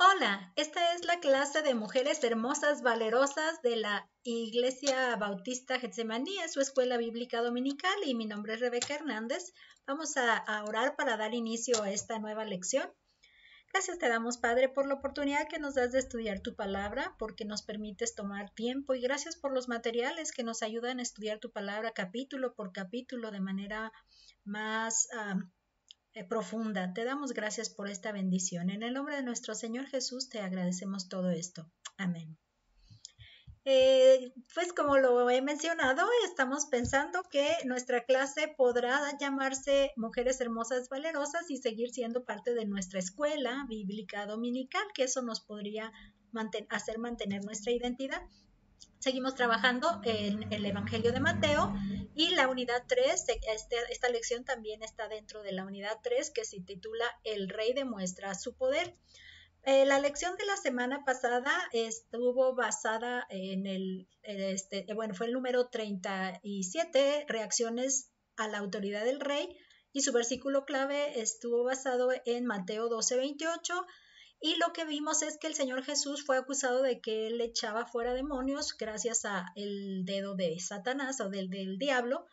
Hola, esta es la clase de mujeres hermosas, valerosas de la Iglesia Bautista Getsemaní, es su escuela bíblica dominical y mi nombre es Rebeca Hernández. Vamos a orar para dar inicio a esta nueva lección. Gracias te damos, Padre, por la oportunidad que nos das de estudiar tu palabra, porque nos permites tomar tiempo y gracias por los materiales que nos ayudan a estudiar tu palabra capítulo por capítulo de manera más profunda. Te damos gracias por esta bendición. En el nombre de nuestro Señor Jesús te agradecemos todo esto. Amén. Pues como lo he mencionado, estamos pensando que nuestra clase podrá llamarse Mujeres Hermosas Valerosas y seguir siendo parte de nuestra escuela bíblica dominical, que eso nos podría hacer mantener nuestra identidad. Seguimos trabajando en el Evangelio de Mateo y la unidad 3, esta lección también está dentro de la unidad 3 que se titula El Rey demuestra su poder. La lección de la semana pasada estuvo basada en fue el número 37, reacciones a la autoridad del rey, y su versículo clave estuvo basado en Mateo 12:28. Y lo que vimos es que el Señor Jesús fue acusado de que él echaba fuera demonios gracias a el dedo de Satanás o del diablo.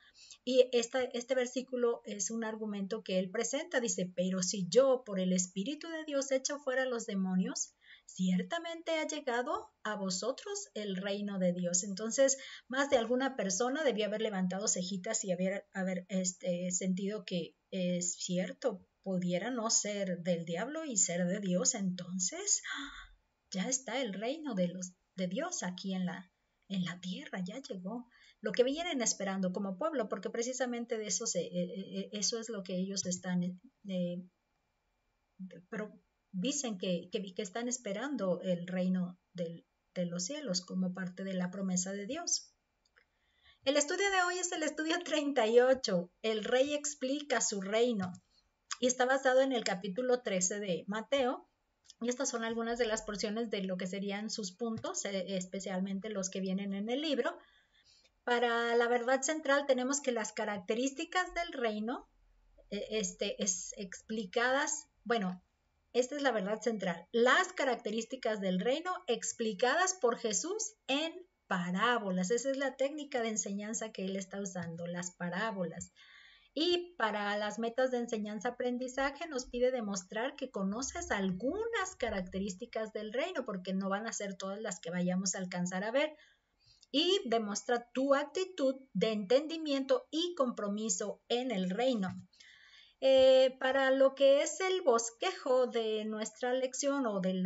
Y este versículo es un argumento que él presenta. Dice, pero si yo por el Espíritu de Dios echo fuera los demonios, ciertamente ha llegado a vosotros el reino de Dios. Entonces, más de alguna persona debió haber levantado cejitas y haber sentido que es cierto, pudiera no ser del diablo y ser de Dios. Entonces, ya está el reino de Dios aquí en la tierra, ya llegó. Lo que vienen esperando como pueblo, porque precisamente de eso, eso es lo que ellos están, pero dicen que están esperando el reino de los cielos como parte de la promesa de Dios. El estudio de hoy es el estudio 38, el rey explica su reino, y está basado en el capítulo 13 de Mateo. Y estas son algunas de las porciones de lo que serían sus puntos, especialmente los que vienen en el libro. Para la verdad central tenemos que las características del reino es explicadas, bueno, esta es la verdad central, las características del reino explicadas por Jesús en parábolas. Esa es la técnica de enseñanza que él está usando, las parábolas. Y para las metas de enseñanza-aprendizaje nos pide demostrar que conoces algunas características del reino, porque no van a ser todas las que vayamos a alcanzar a ver. Y demuestra tu actitud de entendimiento y compromiso en el reino. Para lo que es el bosquejo de nuestra lección o del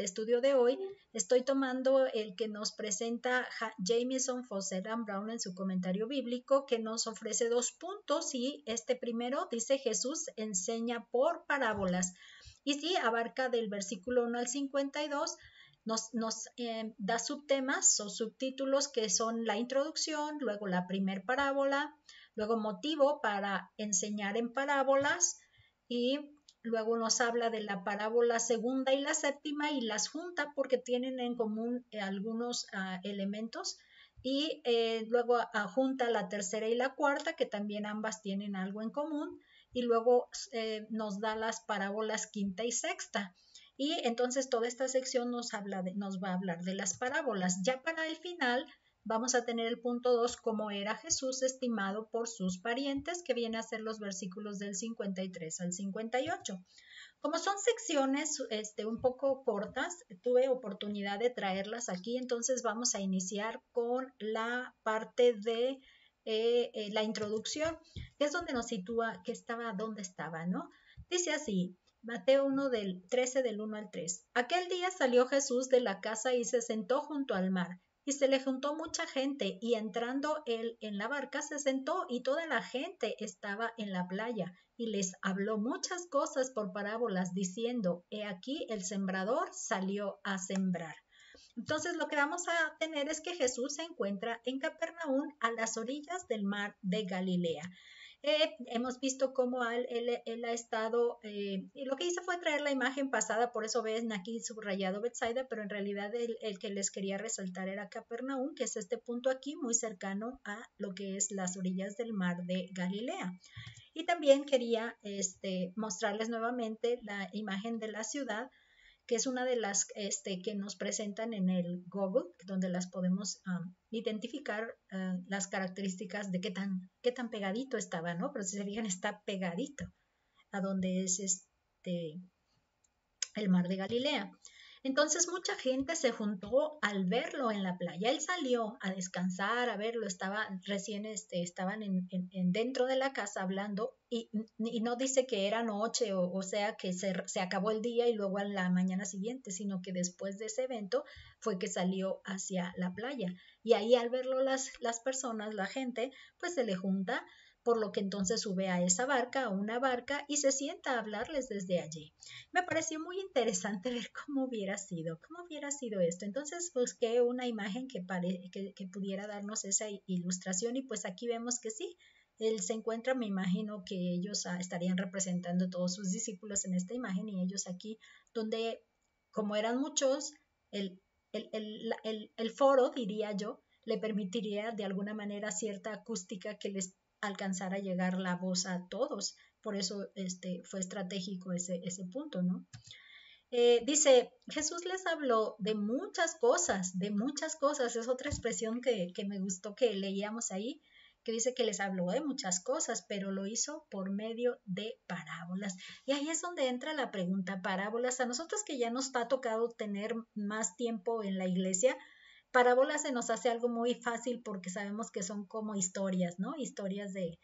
estudio de hoy, estoy tomando el que nos presenta Jamieson Fausset and Brown en su comentario bíblico, que nos ofrece 2 puntos, y este primero dice: Jesús enseña por parábolas, y sí, abarca del versículo 1 al 52. Nos da subtemas o subtítulos que son la introducción, luego la primer parábola, luego motivo para enseñar en parábolas, y luego nos habla de la parábola segunda y la séptima y las junta porque tienen en común algunos elementos, y luego junta la tercera y la cuarta, que también ambas tienen algo en común, y luego nos da las parábolas quinta y sexta. Y entonces toda esta sección nos va a hablar de las parábolas. Ya para el final vamos a tener el punto 2, cómo era Jesús estimado por sus parientes, que viene a ser los versículos del 53 al 58. Como son secciones un poco cortas, tuve oportunidad de traerlas aquí, entonces vamos a iniciar con la parte de la introducción, que es donde nos sitúa dónde estaba, ¿no? Dice así, Mateo 1 del 13 del 1 al 3. Aquel día salió Jesús de la casa y se sentó junto al mar. Y se le juntó mucha gente, y entrando él en la barca se sentó, y toda la gente estaba en la playa, y les habló muchas cosas por parábolas, diciendo: He aquí el sembrador salió a sembrar. Entonces lo que vamos a tener es que Jesús se encuentra en Capernaum, a las orillas del mar de Galilea. Hemos visto cómo él ha estado, y lo que hice fue traer la imagen pasada, por eso ven aquí subrayado Bethsaida, pero en realidad el que les quería resaltar era Capernaum, que es este punto aquí muy cercano a lo que es las orillas del mar de Galilea. Y también quería mostrarles nuevamente la imagen de la ciudad, que es una de las que nos presentan en el Google, donde las podemos identificar las características de qué tan pegadito estaba, ¿no? Pero si se fijan, está pegadito a donde es el mar de Galilea. Entonces mucha gente se juntó al verlo en la playa. Él salió a descansar, a verlo, estaban dentro de la casa hablando y no dice que era noche o sea que se acabó el día y luego a la mañana siguiente, sino que después de ese evento fue que salió hacia la playa. Y ahí al verlo las personas, la gente, pues se le junta, por lo que entonces sube a esa barca, a una barca, y se sienta a hablarles desde allí. Me pareció muy interesante ver cómo hubiera sido esto. Entonces busqué una imagen que pudiera darnos esa ilustración y pues aquí vemos que sí, él se encuentra, me imagino que ellos estarían representando todos sus discípulos en esta imagen y ellos aquí, donde como eran muchos, el foro, diría yo, le permitiría de alguna manera cierta acústica que les alcanzara a llegar la voz a todos. Por eso fue estratégico ese punto, ¿no? Dice, Jesús les habló de muchas cosas, es otra expresión que me gustó que leíamos ahí, que dice que les habló de muchas cosas, pero lo hizo por medio de parábolas. Y ahí es donde entra la pregunta, parábolas. A nosotros que ya nos ha tocado tener más tiempo en la iglesia, parábolas se nos hace algo muy fácil porque sabemos que son como historias, ¿no? Historias de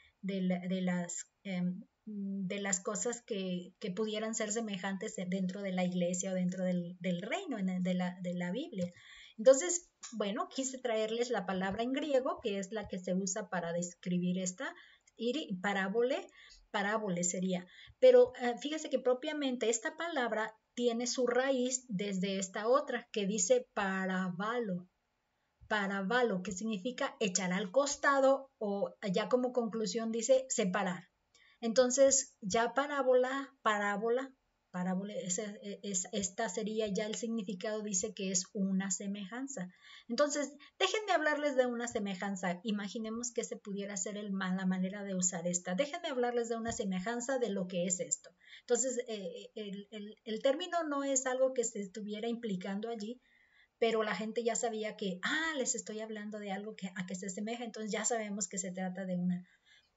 las cosas que pudieran ser semejantes dentro de la iglesia o dentro del reino de la Biblia. Entonces, bueno, quise traerles la palabra en griego, que es la que se usa para describir esta, parábole sería. Pero fíjese que propiamente esta palabra tiene su raíz desde esta otra, que dice paravalo, que significa echar al costado o ya como conclusión dice separar. Entonces, ya parábola, esta sería ya el significado, dice que es una semejanza. Entonces, déjenme hablarles de una semejanza. Imaginemos que se pudiera ser la manera de usar esta. Déjenme hablarles de una semejanza de lo que es esto. Entonces, el término no es algo que se estuviera implicando allí, pero la gente ya sabía que, les estoy hablando de algo a que se asemeja, entonces ya sabemos que se trata de una.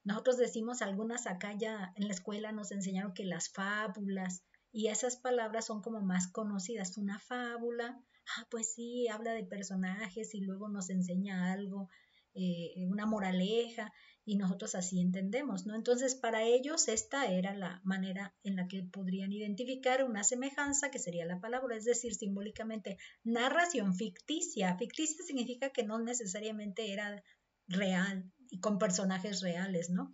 Nosotros decimos algunas acá ya en la escuela nos enseñaron que las fábulas y esas palabras son como más conocidas. Una fábula, pues sí, habla de personajes y luego nos enseña algo, una moraleja y nosotros así entendemos, ¿no? Entonces para ellos esta era la manera en la que podrían identificar una semejanza que sería la palabra, es decir, simbólicamente narración ficticia. Ficticia significa que no necesariamente era real y con personajes reales, ¿no?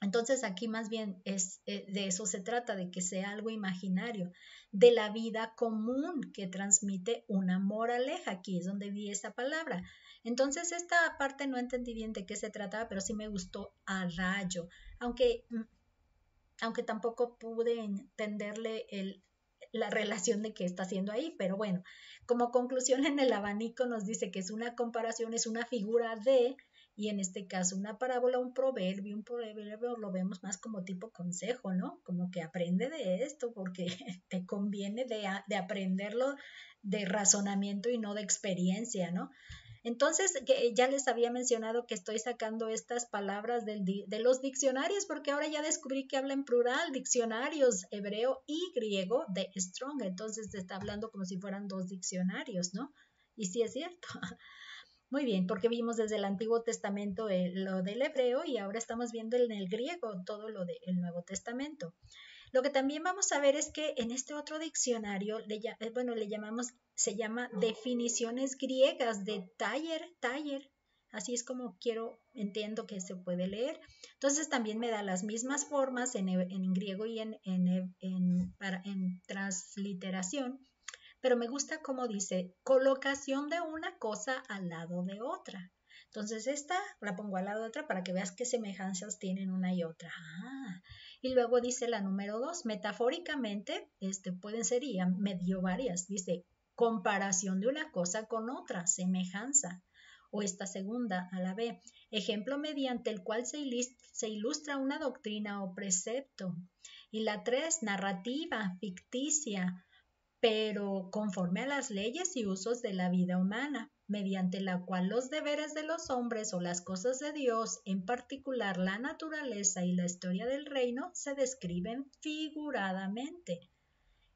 Entonces aquí más bien de eso se trata, de que sea algo imaginario, de la vida común que transmite una moraleja. Aquí es donde vi esa palabra. Entonces esta parte no entendí bien de qué se trataba, pero sí me gustó a rayo, aunque tampoco pude entenderle la relación de qué está haciendo ahí, pero bueno, como conclusión en el abanico nos dice que es una comparación, es una figura de, y en este caso una parábola, un proverbio lo vemos más como tipo consejo, ¿no? Como que aprende de esto porque te conviene de aprenderlo de razonamiento y no de experiencia, ¿no? Entonces, ya les había mencionado que estoy sacando estas palabras de los diccionarios, porque ahora ya descubrí que habla en plural, diccionarios hebreo y griego de Strong. Entonces, se está hablando como si fueran dos diccionarios, ¿no? Y sí es cierto. Muy bien, porque vimos desde el Antiguo Testamento lo del hebreo y ahora estamos viendo en el griego todo lo del Nuevo Testamento. Lo que también vamos a ver es que en este otro diccionario, se llama definiciones griegas de Taller, así es como entiendo que se puede leer. Entonces también me da las mismas formas en griego y en transliteración, pero me gusta como dice, colocación de una cosa al lado de otra. Entonces esta la pongo al lado de otra para que veas qué semejanzas tienen una y otra. Y luego dice la número 2, metafóricamente, pueden ser y me dio varias. Dice, comparación de una cosa con otra, semejanza. O esta segunda, a la B, ejemplo mediante el cual se ilustra una doctrina o precepto. Y la 3, narrativa, ficticia, pero conforme a las leyes y usos de la vida humana, mediante la cual los deberes de los hombres o las cosas de Dios, en particular la naturaleza y la historia del reino, se describen figuradamente.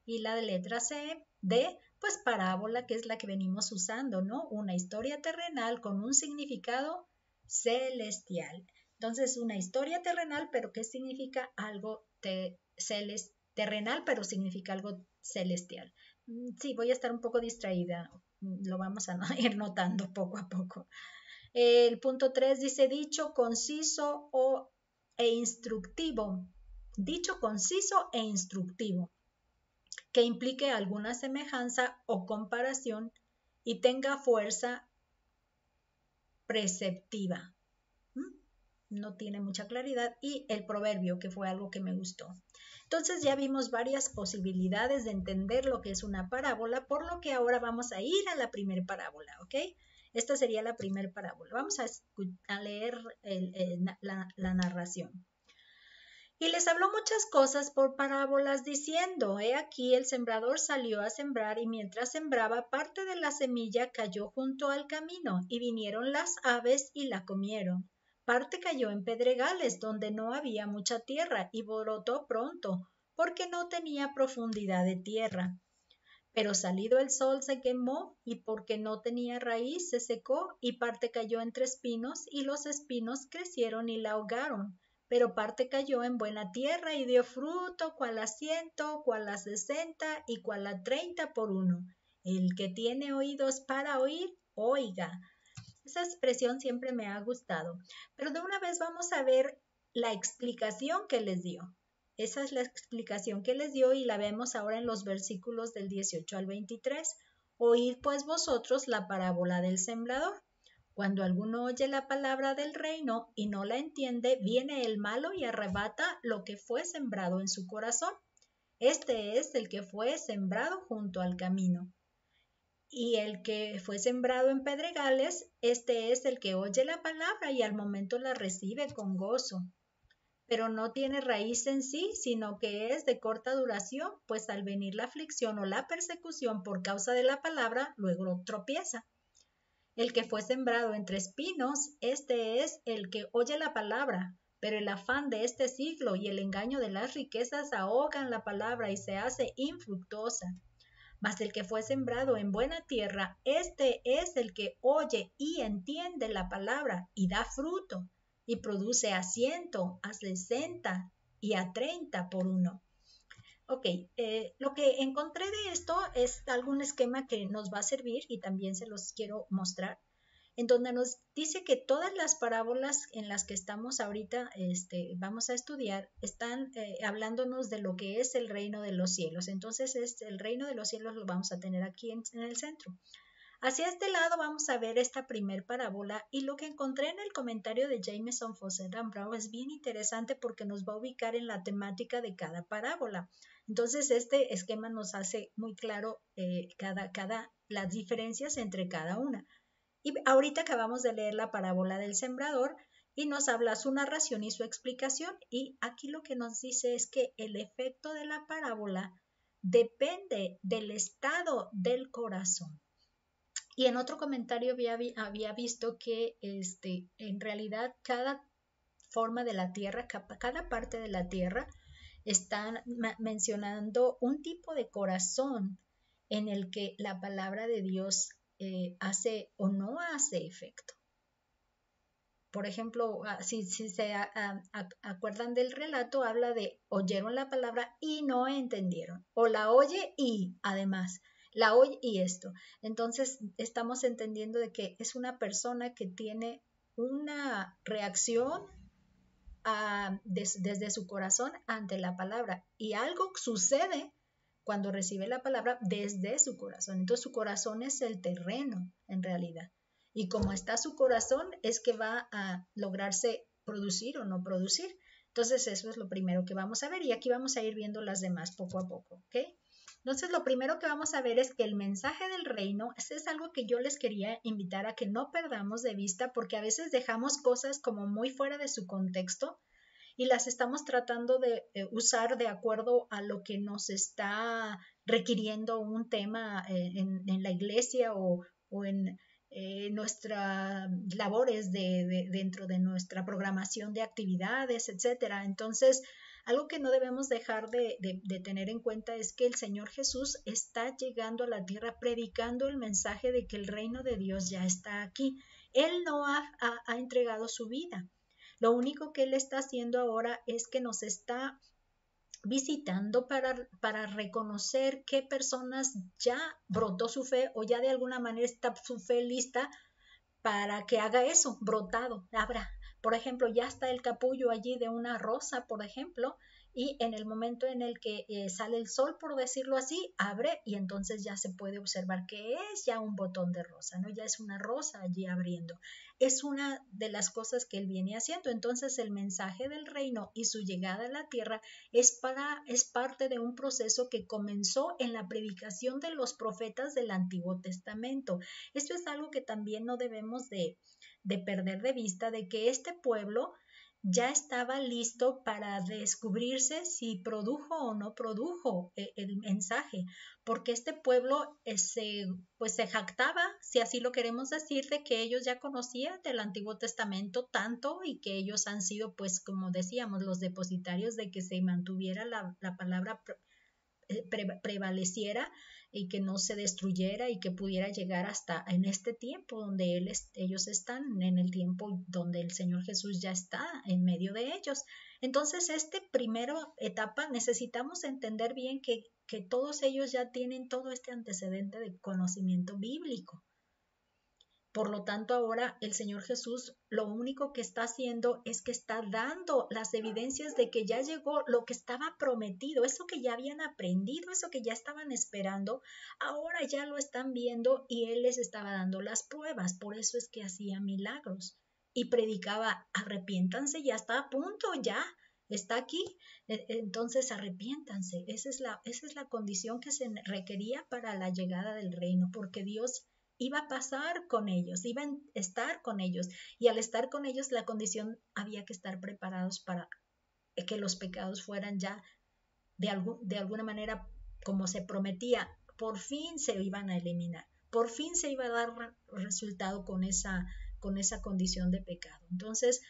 Y la letra C, D, pues parábola, que es la que venimos usando, ¿no? Una historia terrenal con un significado celestial. Entonces, una historia terrenal, pero ¿qué significa algo terrenal, pero significa algo celestial? Sí, voy a estar un poco distraída, lo vamos a ir notando poco a poco. El punto 3 dice dicho, conciso e instructivo. Dicho, conciso e instructivo, que implique alguna semejanza o comparación y tenga fuerza preceptiva. No tiene mucha claridad. Y el proverbio, que fue algo que me gustó. Entonces ya vimos varias posibilidades de entender lo que es una parábola, por lo que ahora vamos a ir a la primera parábola, ¿ok? Esta sería la primera parábola. Vamos a leer la narración. Y les habló muchas cosas por parábolas, diciendo, he aquí el sembrador salió a sembrar, y mientras sembraba, parte de la semilla cayó junto al camino, y vinieron las aves y la comieron. Parte cayó en pedregales, donde no había mucha tierra, y brotó pronto, porque no tenía profundidad de tierra. Pero salido el sol se quemó, y porque no tenía raíz se secó, y parte cayó entre espinos, y los espinos crecieron y la ahogaron. Pero parte cayó en buena tierra y dio fruto, cual a 100, cual a 60 y cual a 30 por uno. El que tiene oídos para oír, oiga. Esa expresión siempre me ha gustado. Pero de una vez vamos a ver la explicación que les dio. Esa es la explicación que les dio y la vemos ahora en los versículos del 18 al 23. Oíd pues vosotros la parábola del sembrador. Cuando alguno oye la palabra del reino y no la entiende, viene el malo y arrebata lo que fue sembrado en su corazón. Este es el que fue sembrado junto al camino. Y el que fue sembrado en pedregales, este es el que oye la palabra y al momento la recibe con gozo. Pero no tiene raíz en sí, sino que es de corta duración, pues al venir la aflicción o la persecución por causa de la palabra, luego tropieza. El que fue sembrado entre espinos, este es el que oye la palabra, pero el afán de este siglo y el engaño de las riquezas ahogan la palabra y se hace infructuosa. Mas el que fue sembrado en buena tierra, este es el que oye y entiende la palabra y da fruto, y produce a 100, a 60 y a 30 por uno. Ok, lo que encontré de esto es algún esquema que nos va a servir y también se los quiero mostrar, en donde nos dice que todas las parábolas en las que estamos ahorita vamos a estudiar están hablándonos de lo que es el reino de los cielos. Entonces el reino de los cielos lo vamos a tener aquí en el centro. Hacia este lado vamos a ver esta primer parábola y lo que encontré en el comentario de Jameson, Fausset and Brown es bien interesante porque nos va a ubicar en la temática de cada parábola. Entonces este esquema nos hace muy claro las diferencias entre cada una. Y ahorita acabamos de leer la parábola del sembrador y nos habla su narración y su explicación. Y aquí lo que nos dice es que el efecto de la parábola depende del estado del corazón. Y en otro comentario había visto que en realidad cada forma de la tierra, cada parte de la tierra, están mencionando un tipo de corazón en el que la palabra de Dios hace o no hace efecto. Por ejemplo, si se acuerdan del relato, habla de oyeron la palabra y no entendieron, o la oye y además la oye y esto. Entonces estamos entendiendo de que es una persona que tiene una reacción desde su corazón ante la palabra y algo sucede cuando recibe la palabra desde su corazón. Entonces su corazón es el terreno en realidad. Y como está su corazón es que va a lograrse producir o no producir. Entonces eso es lo primero que vamos a ver y aquí vamos a ir viendo las demás poco a poco, ¿ok? Entonces lo primero que vamos a ver es que el mensaje del reino, es algo que yo les quería invitar a que no perdamos de vista porque a veces dejamos cosas como muy fuera de su contexto y las estamos tratando de usar de acuerdo a lo que nos está requiriendo un tema en la iglesia o en nuestras labores dentro de nuestra programación de actividades, etcétera. Entonces, algo que no debemos dejar de tener en cuenta es que el Señor Jesús está llegando a la tierra predicando el mensaje de que el reino de Dios ya está aquí. Él no ha entregado su vida. Lo único que Él está haciendo ahora es que nos está visitando para reconocer qué personas ya brotó su fe o ya de alguna manera está su fe lista para que haga eso, brotado, abra. Por ejemplo, ya está el capullo allí de una rosa, por ejemplo, y en el momento en el que sale el sol, por decirlo así, abre y entonces ya se puede observar que es ya un botón de rosa, ¿no? Ya es una rosa allí abriendo. Es una de las cosas que él viene haciendo. Entonces el mensaje del reino y su llegada a la tierra es parte de un proceso que comenzó en la predicación de los profetas del Antiguo Testamento. Esto es algo que también no debemos de perder de vista, de que este pueblo ya estaba listo para descubrirse si produjo o no produjo el mensaje, porque este pueblo pues se jactaba, si así lo queremos decir, de que ellos ya conocían del Antiguo Testamento tanto y que ellos han sido, pues como decíamos, los depositarios de que se mantuviera la palabra prevaleciera y que no se destruyera y que pudiera llegar hasta en este tiempo donde ellos están, en el tiempo donde el Señor Jesús ya está en medio de ellos. Entonces, primera etapa necesitamos entender bien que todos ellos ya tienen todo este antecedente de conocimiento bíblico. Por lo tanto, ahora el Señor Jesús lo único que está haciendo es que está dando las evidencias de que ya llegó lo que estaba prometido, eso que ya habían aprendido, eso que ya estaban esperando, ahora ya lo están viendo y Él les estaba dando las pruebas. Por eso es que hacía milagros y predicaba, arrepiéntanse, ya está a punto, ya está aquí, entonces arrepiéntanse. Esa es la condición que se requería para la llegada del reino, porque Dios iba a pasar con ellos, iba a estar con ellos, y al estar con ellos la condición había que estar preparados para que los pecados fueran ya de alguna manera como se prometía, por fin se iban a eliminar, por fin se iba a dar resultado con esa condición de pecado. Entonces,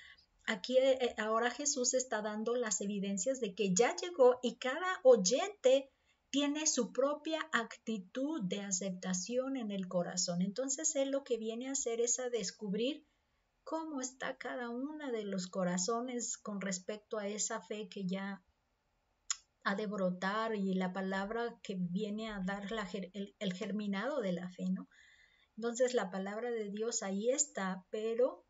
aquí ahora Jesús está dando las evidencias de que ya llegó y cada oyente tiene su propia actitud de aceptación en el corazón. Entonces Él lo que viene a hacer es a descubrir cómo está cada uno de los corazones con respecto a esa fe que ya ha de brotar y la palabra que viene a dar el germinado de la fe, ¿no? Entonces la palabra de Dios ahí está, pero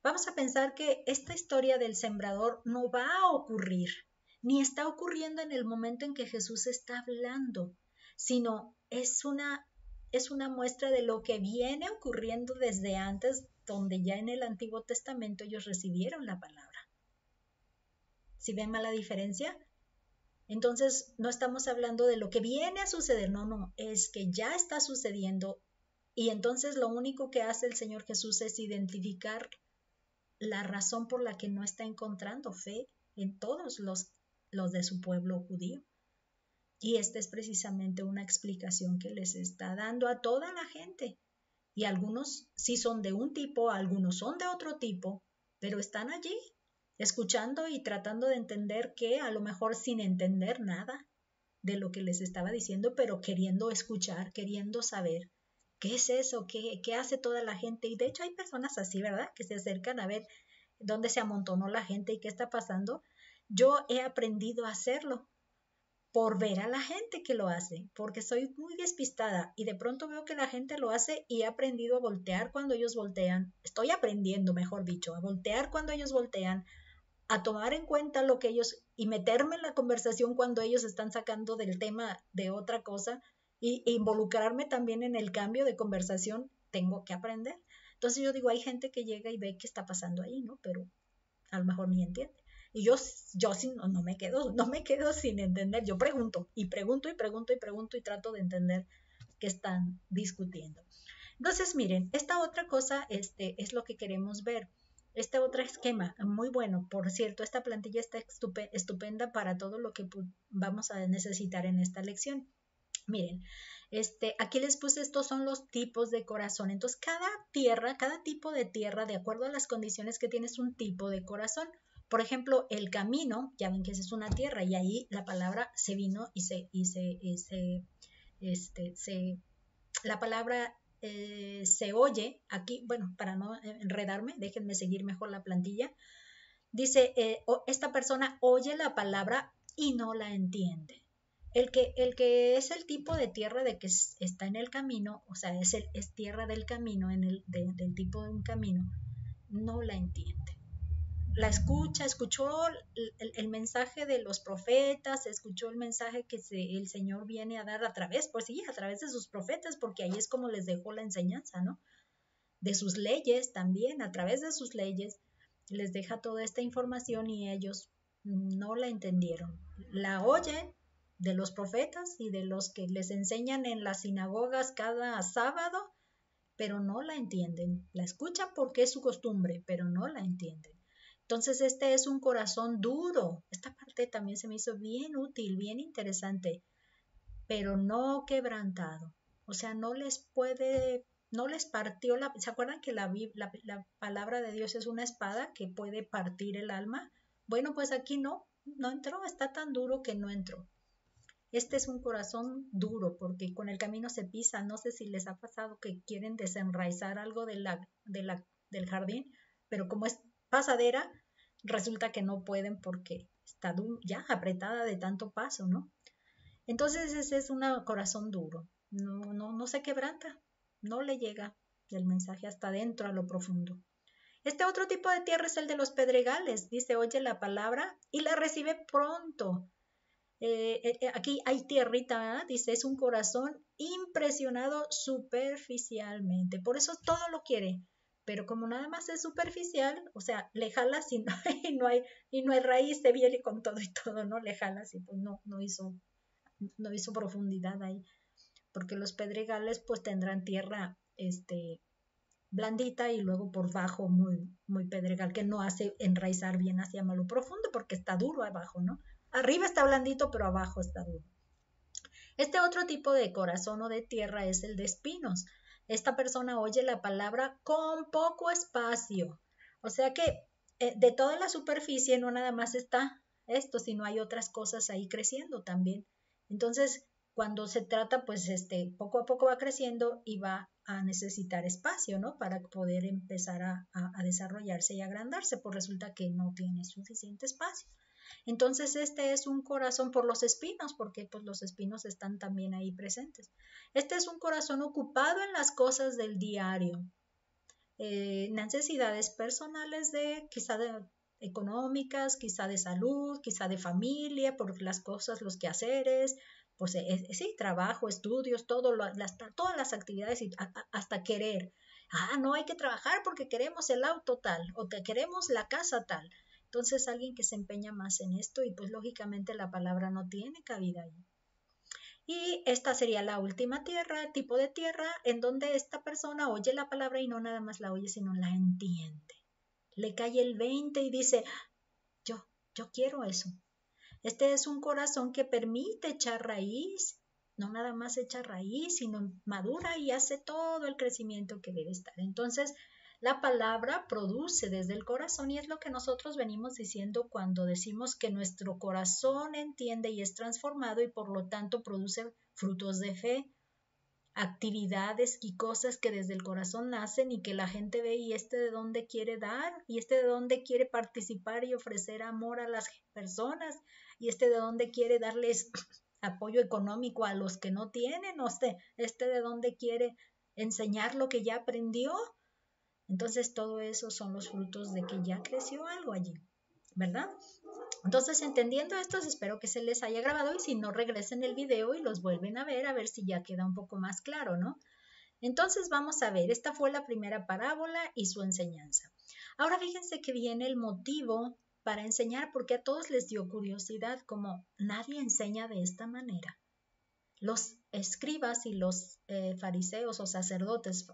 vamos a pensar que esta historia del sembrador no va a ocurrir, ni está ocurriendo en el momento en que Jesús está hablando, sino es una muestra de lo que viene ocurriendo desde antes, donde ya en el Antiguo Testamento ellos recibieron la palabra. ¿Sí ven la diferencia? Entonces no estamos hablando de lo que viene a suceder, no, es que ya está sucediendo y entonces lo único que hace el Señor Jesús es identificar la razón por la que no está encontrando fe en todos los de su pueblo judío. Y esta es precisamente una explicación que les está dando a toda la gente. Y algunos sí son de un tipo, algunos son de otro tipo, pero están allí, escuchando y tratando de entender que a lo mejor sin entender nada de lo que les estaba diciendo, pero queriendo escuchar, queriendo saber. ¿Qué es eso? ¿Qué hace toda la gente? Y de hecho hay personas así, ¿verdad? Que se acercan a ver dónde se amontonó la gente y qué está pasando. Yo he aprendido a hacerlo por ver a la gente que lo hace, porque soy muy despistada y de pronto veo que la gente lo hace y he aprendido a voltear cuando ellos voltean. Estoy aprendiendo, mejor dicho, a voltear cuando ellos voltean, a tomar en cuenta lo que ellos y meterme en la conversación cuando ellos están sacando del tema de otra cosa e involucrarme también en el cambio de conversación. Tengo que aprender. Entonces yo digo, hay gente que llega y ve qué está pasando ahí, ¿no? Pero a lo mejor ni entiende. Y yo no me quedo sin entender. Yo pregunto y pregunto y pregunto y pregunto y trato de entender qué están discutiendo. Entonces, miren, esta otra cosa es lo que queremos ver. Este otro esquema, muy bueno. Por cierto, esta plantilla está estupenda para todo lo que vamos a necesitar en esta lección. Miren, aquí les puse, estos son los tipos de corazón. Entonces, cada tipo de tierra, de acuerdo a las condiciones que tiene, es un tipo de corazón. Por ejemplo, el camino, ya ven que esa es una tierra, y ahí la palabra se vino la palabra se oye aquí, bueno, para no enredarme, déjenme seguir mejor la plantilla. Dice, esta persona oye la palabra y no la entiende. El que es el tipo de tierra de que está en el camino, o sea, es tierra del camino, del tipo de un camino, no la entiende. La escuchó el mensaje de los profetas, escuchó el mensaje que el Señor viene a dar a través, pues sí, a través de sus profetas, porque ahí es como les dejó la enseñanza, ¿no? De sus leyes también, a través de sus leyes, les deja toda esta información y ellos no la entendieron. La oyen de los profetas y de los que les enseñan en las sinagogas cada sábado, pero no la entienden. La escuchan porque es su costumbre, pero no la entienden. Entonces, este es un corazón duro. Esta parte también se me hizo bien útil, bien interesante, pero no quebrantado. O sea, no les partió ¿se acuerdan que la palabra de Dios es una espada que puede partir el alma? Bueno, pues aquí no entró, está tan duro que no entró. Este es un corazón duro porque con el camino se pisa. No sé si les ha pasado que quieren desenraizar algo del jardín, pero como es pasadera, resulta que no pueden porque está ya apretada de tanto paso, ¿no? Entonces ese es un corazón duro. No se quebranta, no le llega el mensaje hasta adentro, a lo profundo. Este otro tipo de tierra es el de los pedregales. Dice, oye la palabra y la recibe pronto. Aquí hay tierrita, ¿eh? Dice, es un corazón impresionado superficialmente. Por eso todo lo quiere. Pero como nada más es superficial, o sea, le jalas y no hay raíz, se viene con todo y todo, ¿no? Le jalas y pues no hizo profundidad ahí. Porque los pedregales pues tendrán tierra blandita y luego por bajo muy pedregal, que no hace enraizar bien hacia lo profundo porque está duro abajo, ¿no? Arriba está blandito, pero abajo está duro. Este otro tipo de corazón o de tierra es el de espinos. Esta persona oye la palabra con poco espacio. O sea que de toda la superficie no nada más está esto, sino hay otras cosas ahí creciendo también. Entonces, cuando se trata, pues poco a poco va creciendo y va a necesitar espacio, ¿no? Para poder empezar a desarrollarse y agrandarse, pues resulta que no tiene suficiente espacio. Entonces este es un corazón por los espinos, porque pues los espinos están también ahí presentes. Este es un corazón ocupado en las cosas del diario, necesidades personales quizá de económicas, quizá de salud, quizá de familia, por las cosas, los quehaceres, pues sí, trabajo, estudios, todas las actividades y hasta querer. No hay que trabajar porque queremos el auto tal o que queremos la casa tal. Entonces alguien que se empeña más en esto y pues lógicamente la palabra no tiene cabida ahí. Y esta sería la última tierra, tipo de tierra, en donde esta persona oye la palabra y no nada más la oye, sino la entiende. Le cae el 20 y dice, yo quiero eso. Este es un corazón que permite echar raíz, no nada más echa raíz, sino madura y hace todo el crecimiento que debe estar. Entonces, la palabra produce desde el corazón y es lo que nosotros venimos diciendo cuando decimos que nuestro corazón entiende y es transformado y por lo tanto produce frutos de fe, actividades y cosas que desde el corazón nacen y que la gente ve y de dónde quiere dar y de dónde quiere participar y ofrecer amor a las personas y de dónde quiere darles apoyo económico a los que no tienen o de dónde quiere enseñar lo que ya aprendió. Entonces todo eso son los frutos de que ya creció algo allí, ¿verdad? Entonces, entendiendo esto, espero que se les haya grabado y si no, regresen el video y los vuelven a ver si ya queda un poco más claro, ¿no? Entonces, vamos a ver, esta fue la primera parábola y su enseñanza. Ahora fíjense que viene el motivo para enseñar porque a todos les dio curiosidad, como nadie enseña de esta manera. Los escribas y los fariseos o sacerdotes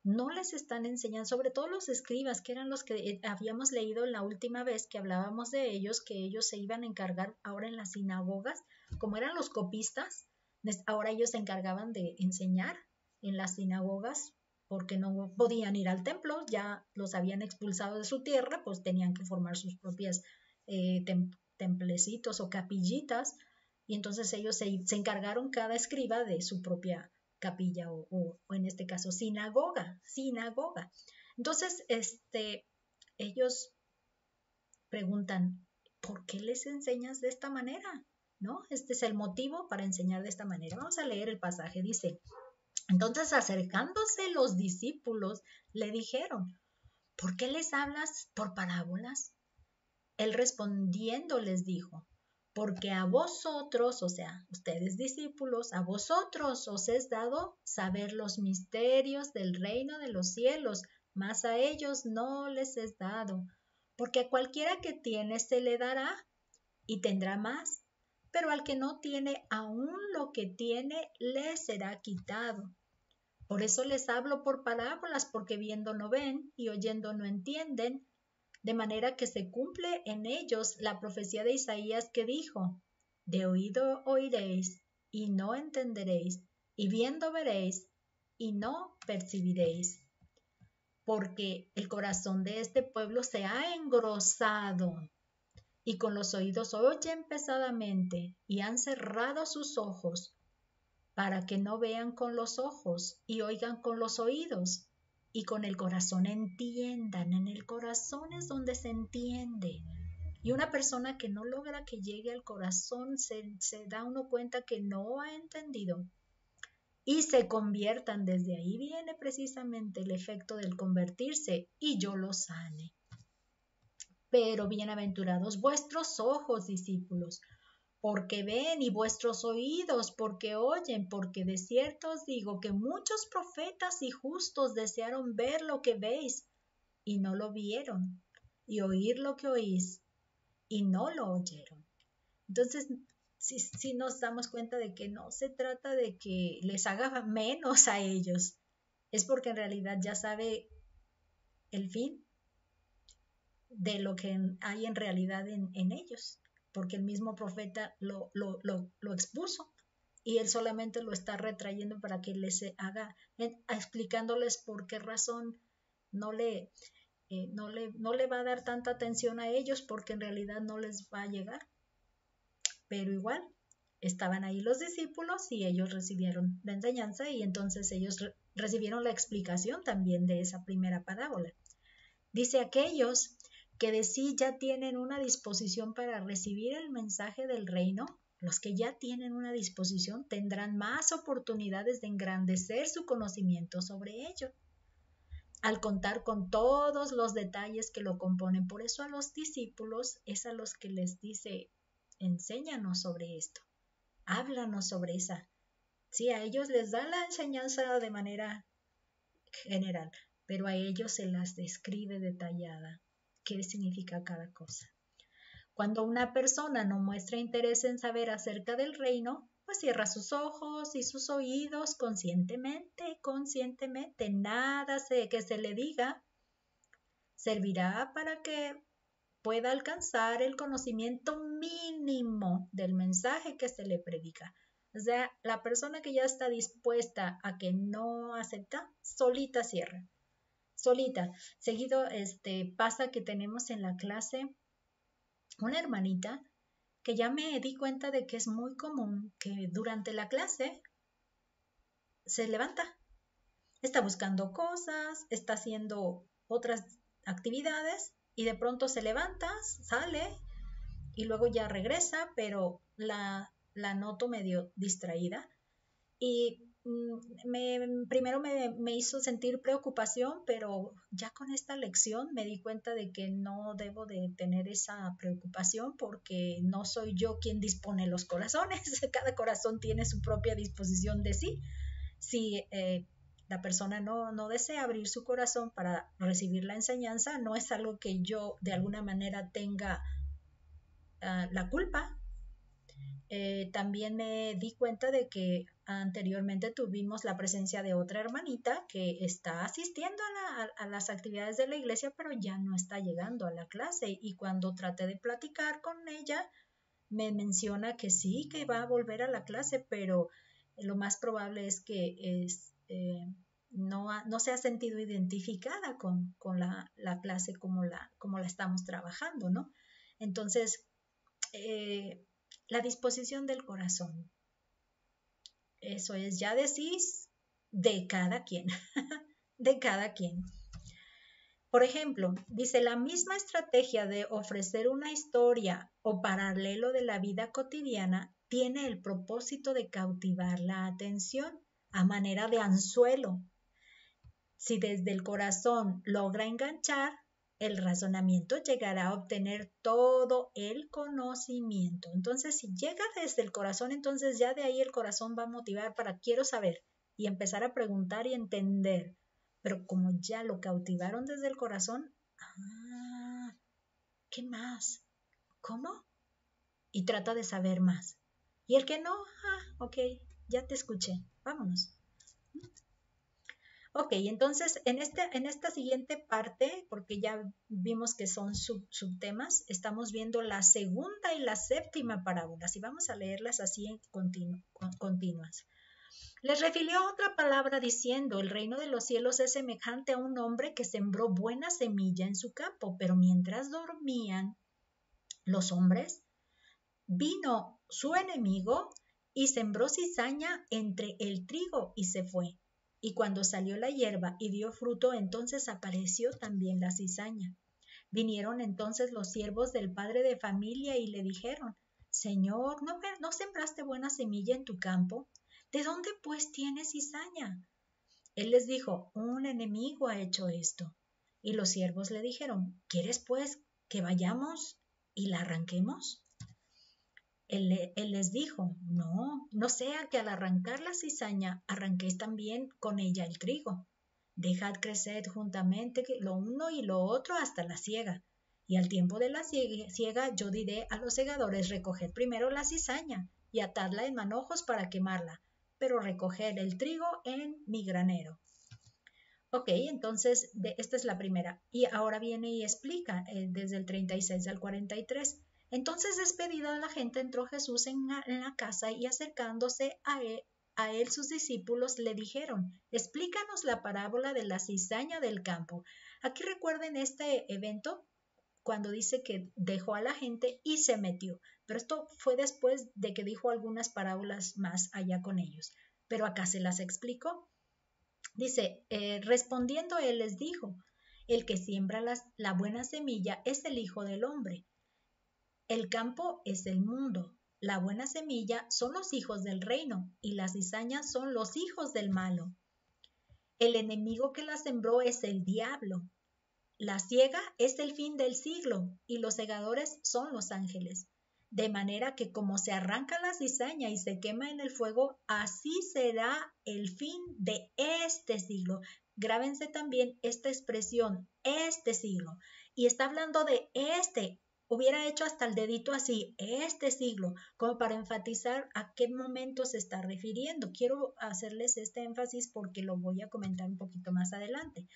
no les están enseñando, sobre todo los escribas, que eran los que habíamos leído la última vez que hablábamos de ellos, que ellos se iban a encargar ahora en las sinagogas, como eran los copistas, ahora ellos se encargaban de enseñar en las sinagogas, porque no podían ir al templo, ya los habían expulsado de su tierra, pues tenían que formar sus propias templecitos o capillitas, y entonces ellos se encargaron cada escriba de su propia capilla o en este caso sinagoga. Entonces, ellos preguntan, ¿por qué les enseñas de esta manera? ¿No? Este es el motivo para enseñar de esta manera. Vamos a leer el pasaje. Dice, entonces acercándose los discípulos le dijeron, ¿por qué les hablas por parábolas? Él respondiendo les dijo, porque a vosotros, o sea, ustedes discípulos, a vosotros os es dado saber los misterios del reino de los cielos, mas a ellos no les es dado, porque a cualquiera que tiene se le dará y tendrá más, pero al que no tiene, aún lo que tiene le será quitado. Por eso les hablo por parábolas, porque viendo no ven y oyendo no entienden, de manera que se cumple en ellos la profecía de Isaías que dijo, de oído oiréis y no entenderéis, y viendo veréis y no percibiréis, porque el corazón de este pueblo se ha engrosado y con los oídos oyen pesadamente y han cerrado sus ojos para que no vean con los ojos y oigan con los oídos y con el corazón entiendan. En el corazón es donde se entiende. Y una persona que no logra que llegue al corazón se da uno cuenta que no ha entendido. Y se conviertan, desde ahí viene precisamente el efecto del convertirse, y yo los sane. Pero bienaventurados vuestros ojos, discípulos, porque ven, y vuestros oídos, porque oyen, porque de cierto os digo que muchos profetas y justos desearon ver lo que veis, y no lo vieron, y oír lo que oís, y no lo oyeron. Entonces, sí nos damos cuenta de que no se trata de que les haga menos a ellos, es porque en realidad ya sabe el fin de lo que hay en realidad en ellos, porque el mismo profeta lo expuso y él solamente lo está retrayendo para que les haga, explicándoles por qué razón no le, no le va a dar tanta atención a ellos, porque en realidad no les va a llegar. Pero igual, estaban ahí los discípulos y ellos recibieron la enseñanza, y entonces ellos recibieron la explicación también de esa primera parábola. Dice, aquellos que de sí ya tienen una disposición para recibir el mensaje del reino, los que ya tienen una disposición tendrán más oportunidades de engrandecer su conocimiento sobre ello, al contar con todos los detalles que lo componen. Por eso a los discípulos es a los que les dice, enséñanos sobre esto, háblanos sobre esa. Sí, a ellos les da la enseñanza de manera general, pero a ellos se las describe detallada qué significa cada cosa. Cuando una persona no muestra interés en saber acerca del reino, pues cierra sus ojos y sus oídos conscientemente, nada que se le diga servirá para que pueda alcanzar el conocimiento mínimo del mensaje que se le predica. O sea, la persona que ya está dispuesta a que no acepta, solita cierra, solita. Seguido pasa que tenemos en la clase una hermanita que ya me di cuenta de que es muy común que durante la clase se levanta, está buscando cosas, está haciendo otras actividades y de pronto se levanta, sale y luego ya regresa, pero la noto medio distraída y primero me hizo sentir preocupación, pero ya con esta lección me di cuenta de que no debo de tener esa preocupación, porque no soy yo quien dispone los corazones. Cada corazón tiene su propia disposición de sí. Si la persona no desea abrir su corazón para recibir la enseñanza, no es algo que yo de alguna manera tenga la culpa. también me di cuenta de que anteriormente tuvimos la presencia de otra hermanita que está asistiendo a las actividades de la iglesia, pero ya no está llegando a la clase. Y cuando traté de platicar con ella, me menciona que sí, que va a volver a la clase, pero lo más probable es que no se ha sentido identificada con la clase como la estamos trabajando, ¿no? Entonces, la disposición del corazón, eso es, ya decís, de cada quien, de cada quien. Por ejemplo, dice, la misma estrategia de ofrecer una historia o paralelo de la vida cotidiana tiene el propósito de cautivar la atención a manera de anzuelo. Si desde el corazón logra enganchar, el razonamiento llegará a obtener todo el conocimiento. Entonces, si llega desde el corazón, entonces ya de ahí el corazón va a motivar para quiero saber y empezar a preguntar y entender. Pero como ya lo cautivaron desde el corazón, ¿qué más? ¿Cómo? Y trata de saber más. Y el que no, ok, ya te escuché, vámonos. Ok, entonces en esta siguiente parte, porque ya vimos que son subtemas, estamos viendo la segunda y la séptima parábolas y vamos a leerlas así en continuas. Les refirió otra palabra diciendo, el reino de los cielos es semejante a un hombre que sembró buena semilla en su campo, pero mientras dormían los hombres, vino su enemigo y sembró cizaña entre el trigo y se fue. Y cuando salió la hierba y dio fruto, entonces apareció también la cizaña. Vinieron entonces los siervos del padre de familia y le dijeron, Señor, ¿no sembraste buena semilla en tu campo? ¿De dónde pues tienes cizaña? Él les dijo, un enemigo ha hecho esto. Y los siervos le dijeron, ¿quieres pues que vayamos y la arranquemos? Él les dijo, no sea que al arrancar la cizaña arranquéis también con ella el trigo. Dejad crecer juntamente lo uno y lo otro hasta la siega. Y al tiempo de la siega yo diré a los segadores, recoged primero la cizaña y atadla en manojos para quemarla, pero recoged el trigo en mi granero. Ok, entonces esta es la primera. Y ahora viene y explica desde el 36 al 43. Entonces, despedida la gente, entró Jesús en la casa y acercándose a él sus discípulos le dijeron, explícanos la parábola de la cizaña del campo. Aquí recuerden este evento cuando dice que dejó a la gente y se metió. Pero esto fue después de que dijo algunas parábolas más allá con ellos. Pero acá se las explicó. Dice, respondiendo él les dijo, el que siembra la buena semilla es el Hijo del Hombre. El campo es el mundo. La buena semilla son los hijos del reino y las cizañas son los hijos del malo. El enemigo que la sembró es el diablo. La siega es el fin del siglo y los segadores son los ángeles. De manera que como se arranca la cizaña y se quema en el fuego, así será el fin de este siglo. Grábense también esta expresión, este siglo. Y está hablando de este. Hubiera hecho hasta el dedito así, este siglo, como para enfatizar a qué momento se está refiriendo. Quiero hacerles este énfasis porque lo voy a comentar un poquito más adelante.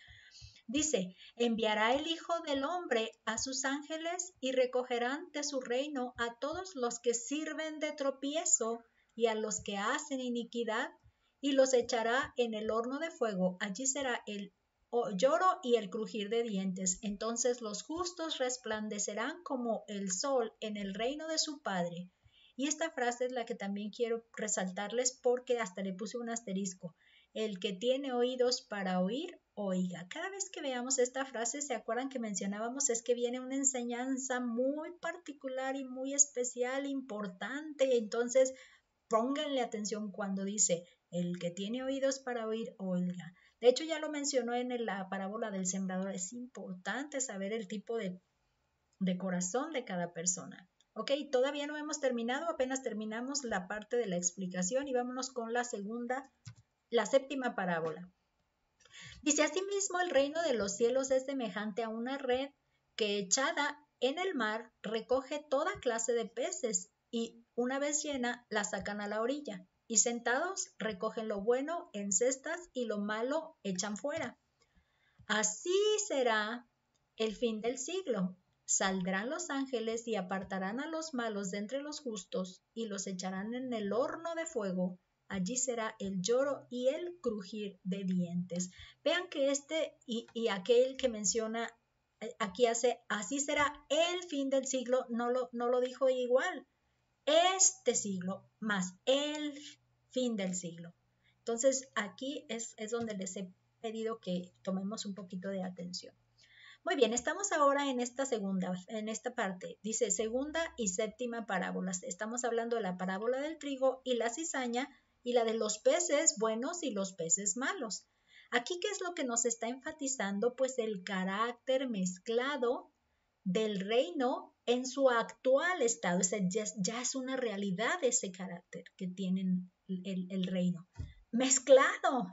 Dice, enviará el Hijo del Hombre a sus ángeles y recogerán de su reino a todos los que sirven de tropiezo y a los que hacen iniquidad y los echará en el horno de fuego. Allí será el lloro y el crujir de dientes. Entonces los justos resplandecerán como el sol en el reino de su Padre. Y esta frase es la que también quiero resaltarles porque hasta le puse un asterisco. El que tiene oídos para oír, oiga. Cada vez que veamos esta frase, ¿se acuerdan que mencionábamos? Es que viene una enseñanza muy particular y muy especial, importante. Entonces, pónganle atención cuando dice, el que tiene oídos para oír, oiga. De hecho, ya lo mencionó en la parábola del sembrador. Es importante saber el tipo de corazón de cada persona. Ok, todavía no hemos terminado, apenas terminamos la parte de la explicación y vámonos con la séptima parábola. Dice, asimismo, el reino de los cielos es semejante a una red que echada en el mar recoge toda clase de peces y una vez llena, la sacan a la orilla, y sentados recogen lo bueno en cestas y lo malo echan fuera. Así será el fin del siglo. Saldrán los ángeles y apartarán a los malos de entre los justos y los echarán en el horno de fuego. Allí será el lloro y el crujir de dientes. Vean que este y aquel que menciona aquí hace, así será el fin del siglo, no lo dijo igual. Este siglo más el fin del siglo. Entonces aquí es donde les he pedido que tomemos un poquito de atención. Muy bien, estamos ahora en esta parte. Dice segunda y séptima parábolas. Estamos hablando de la parábola del trigo y la cizaña y la de los peces buenos y los peces malos. Aquí, ¿qué es lo que nos está enfatizando? Pues el carácter mezclado del reino en su actual estado. O sea, ya es una realidad ese carácter que tienen el reino. Mezclado.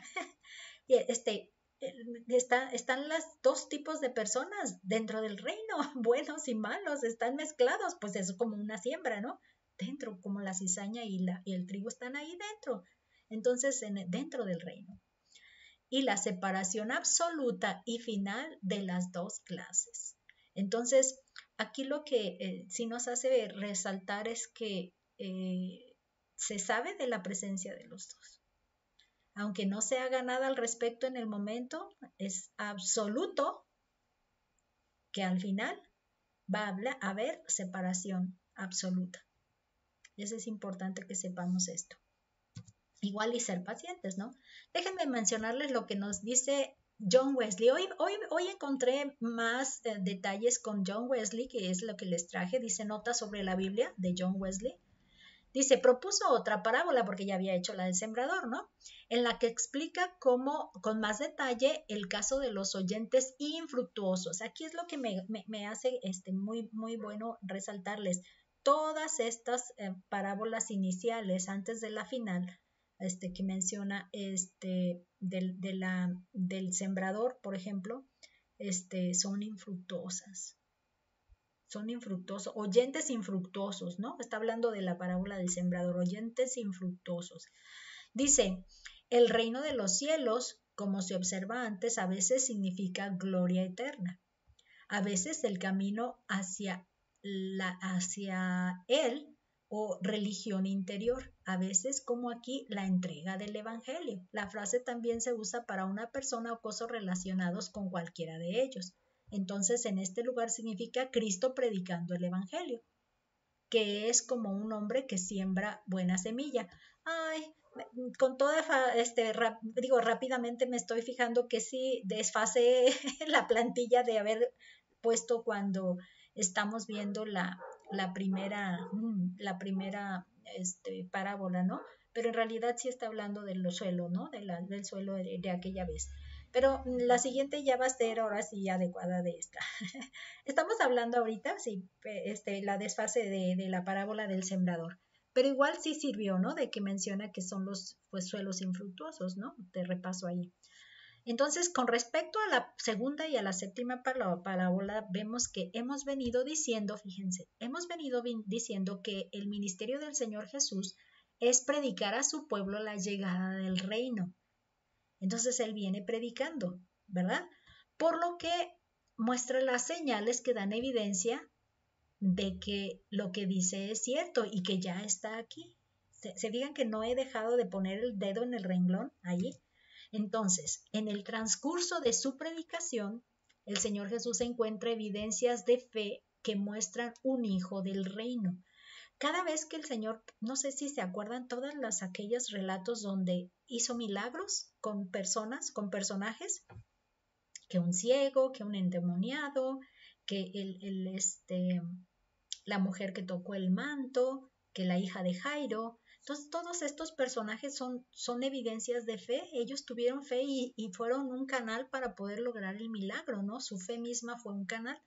Están los dos tipos de personas dentro del reino, buenos y malos, están mezclados, pues es como una siembra, ¿no? Dentro, como la cizaña y el trigo están ahí dentro. Entonces, dentro del reino. Y la separación absoluta y final de las dos clases. Entonces, aquí lo que sí nos hace resaltar es que se sabe de la presencia de los dos. Aunque no se haga nada al respecto en el momento, es absoluto que al final va a haber separación absoluta. Y eso es importante que sepamos esto. Igual y ser pacientes, ¿no? Déjenme mencionarles lo que nos dice John Wesley. Hoy encontré más detalles con John Wesley, que es lo que les traje. Dice Notas sobre la Biblia de John Wesley. Dice, propuso otra parábola, porque ya había hecho la del sembrador, ¿no? En la que explica cómo, con más detalle, el caso de los oyentes infructuosos. Aquí es lo que me hace muy, muy bueno resaltarles. Todas estas parábolas iniciales, antes de la final, que menciona del sembrador, por ejemplo, son infructuosas. Son infructuosos, oyentes infructuosos, ¿no? Está hablando de la parábola del sembrador, oyentes infructuosos. Dice, el reino de los cielos, como se observa antes, a veces significa gloria eterna. A veces el camino hacia él o religión interior. A veces, como aquí, la entrega del evangelio. La frase también se usa para una persona o cosas relacionados con cualquiera de ellos. Entonces, en este lugar significa Cristo predicando el evangelio, que es como un hombre que siembra buena semilla. Ay, con toda, rápidamente me estoy fijando que sí desfasé la plantilla de haber puesto cuando estamos viendo la primera parábola, ¿no? Pero en realidad sí está hablando del suelo, ¿no? Del suelo de aquella vez. Pero la siguiente ya va a ser ahora sí adecuada de esta. Estamos hablando ahorita, sí, la desfase de la parábola del sembrador. Pero igual sí sirvió, ¿no? De que menciona que son los suelos infructuosos, ¿no? Te repaso ahí. Entonces, con respecto a la segunda y a la séptima parábola, vemos que hemos venido diciendo, fíjense, diciendo que el ministerio del Señor Jesús es predicar a su pueblo la llegada del reino. Entonces, Él viene predicando, ¿verdad? Por lo que muestra las señales que dan evidencia de que lo que dice es cierto y que ya está aquí. Se digan que no he dejado de poner el dedo en el renglón allí. Entonces, en el transcurso de su predicación, el Señor Jesús encuentra evidencias de fe que muestran un hijo del reino. Cada vez que el Señor, no sé si se acuerdan todas aquellos relatos donde hizo milagros con personas, con personajes, que un ciego, que un endemoniado, que la mujer que tocó el manto, que la hija de Jairo. Entonces, todos estos personajes son evidencias de fe. Ellos tuvieron fe y fueron un canal para poder lograr el milagro, ¿no? Su fe misma fue un canal.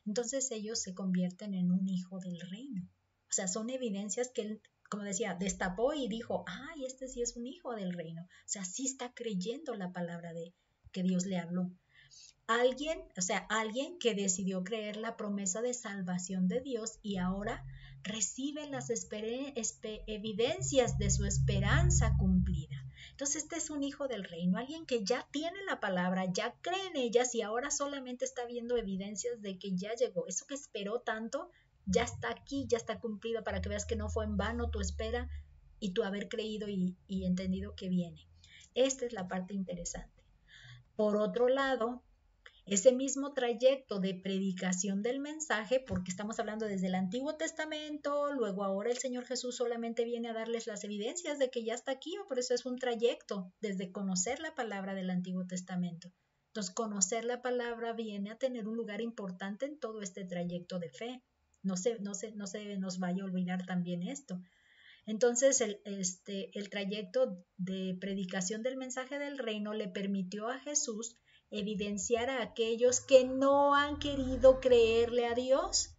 Entonces, ellos se convierten en un hijo del reino. O sea, son evidencias que él, como decía, destapó y dijo, ay, este sí es un hijo del reino. O sea, sí está creyendo la palabra que Dios le habló. Alguien que decidió creer la promesa de salvación de Dios y ahora recibe las evidencias de su esperanza cumplida. Entonces este es un hijo del reino, alguien que ya tiene la palabra, ya cree en ellas y ahora solamente está viendo evidencias de que ya llegó. Eso que esperó tanto, ya está aquí, ya está cumplido, para que veas que no fue en vano tu espera y tu haber creído y entendido que viene. Esta es la parte interesante. Por otro lado, ese mismo trayecto de predicación del mensaje, porque estamos hablando desde el Antiguo Testamento, luego ahora el Señor Jesús solamente viene a darles las evidencias de que ya está aquí, por eso es un trayecto desde conocer la palabra del Antiguo Testamento. Entonces, conocer la palabra viene a tener un lugar importante en todo este trayecto de fe. No se nos vaya a olvidar también esto. Entonces, el trayecto de predicación del mensaje del reino le permitió a Jesús evidenciar a aquellos que no han querido creerle a Dios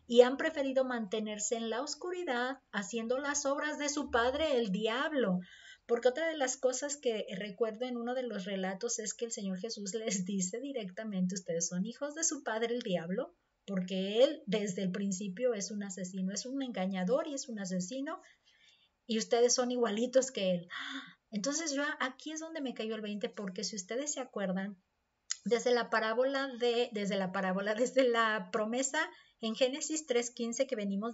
y han preferido mantenerse en la oscuridad haciendo las obras de su padre, el diablo. Porque otra de las cosas que recuerdo en uno de los relatos es que el Señor Jesús les dice directamente: ustedes son hijos de su padre, el diablo, porque él desde el principio es un asesino, es un engañador y es un asesino, y ustedes son igualitos que él. Entonces yo aquí es donde me cayó el 20, porque si ustedes se acuerdan, desde la promesa en Génesis 3:15 que venimos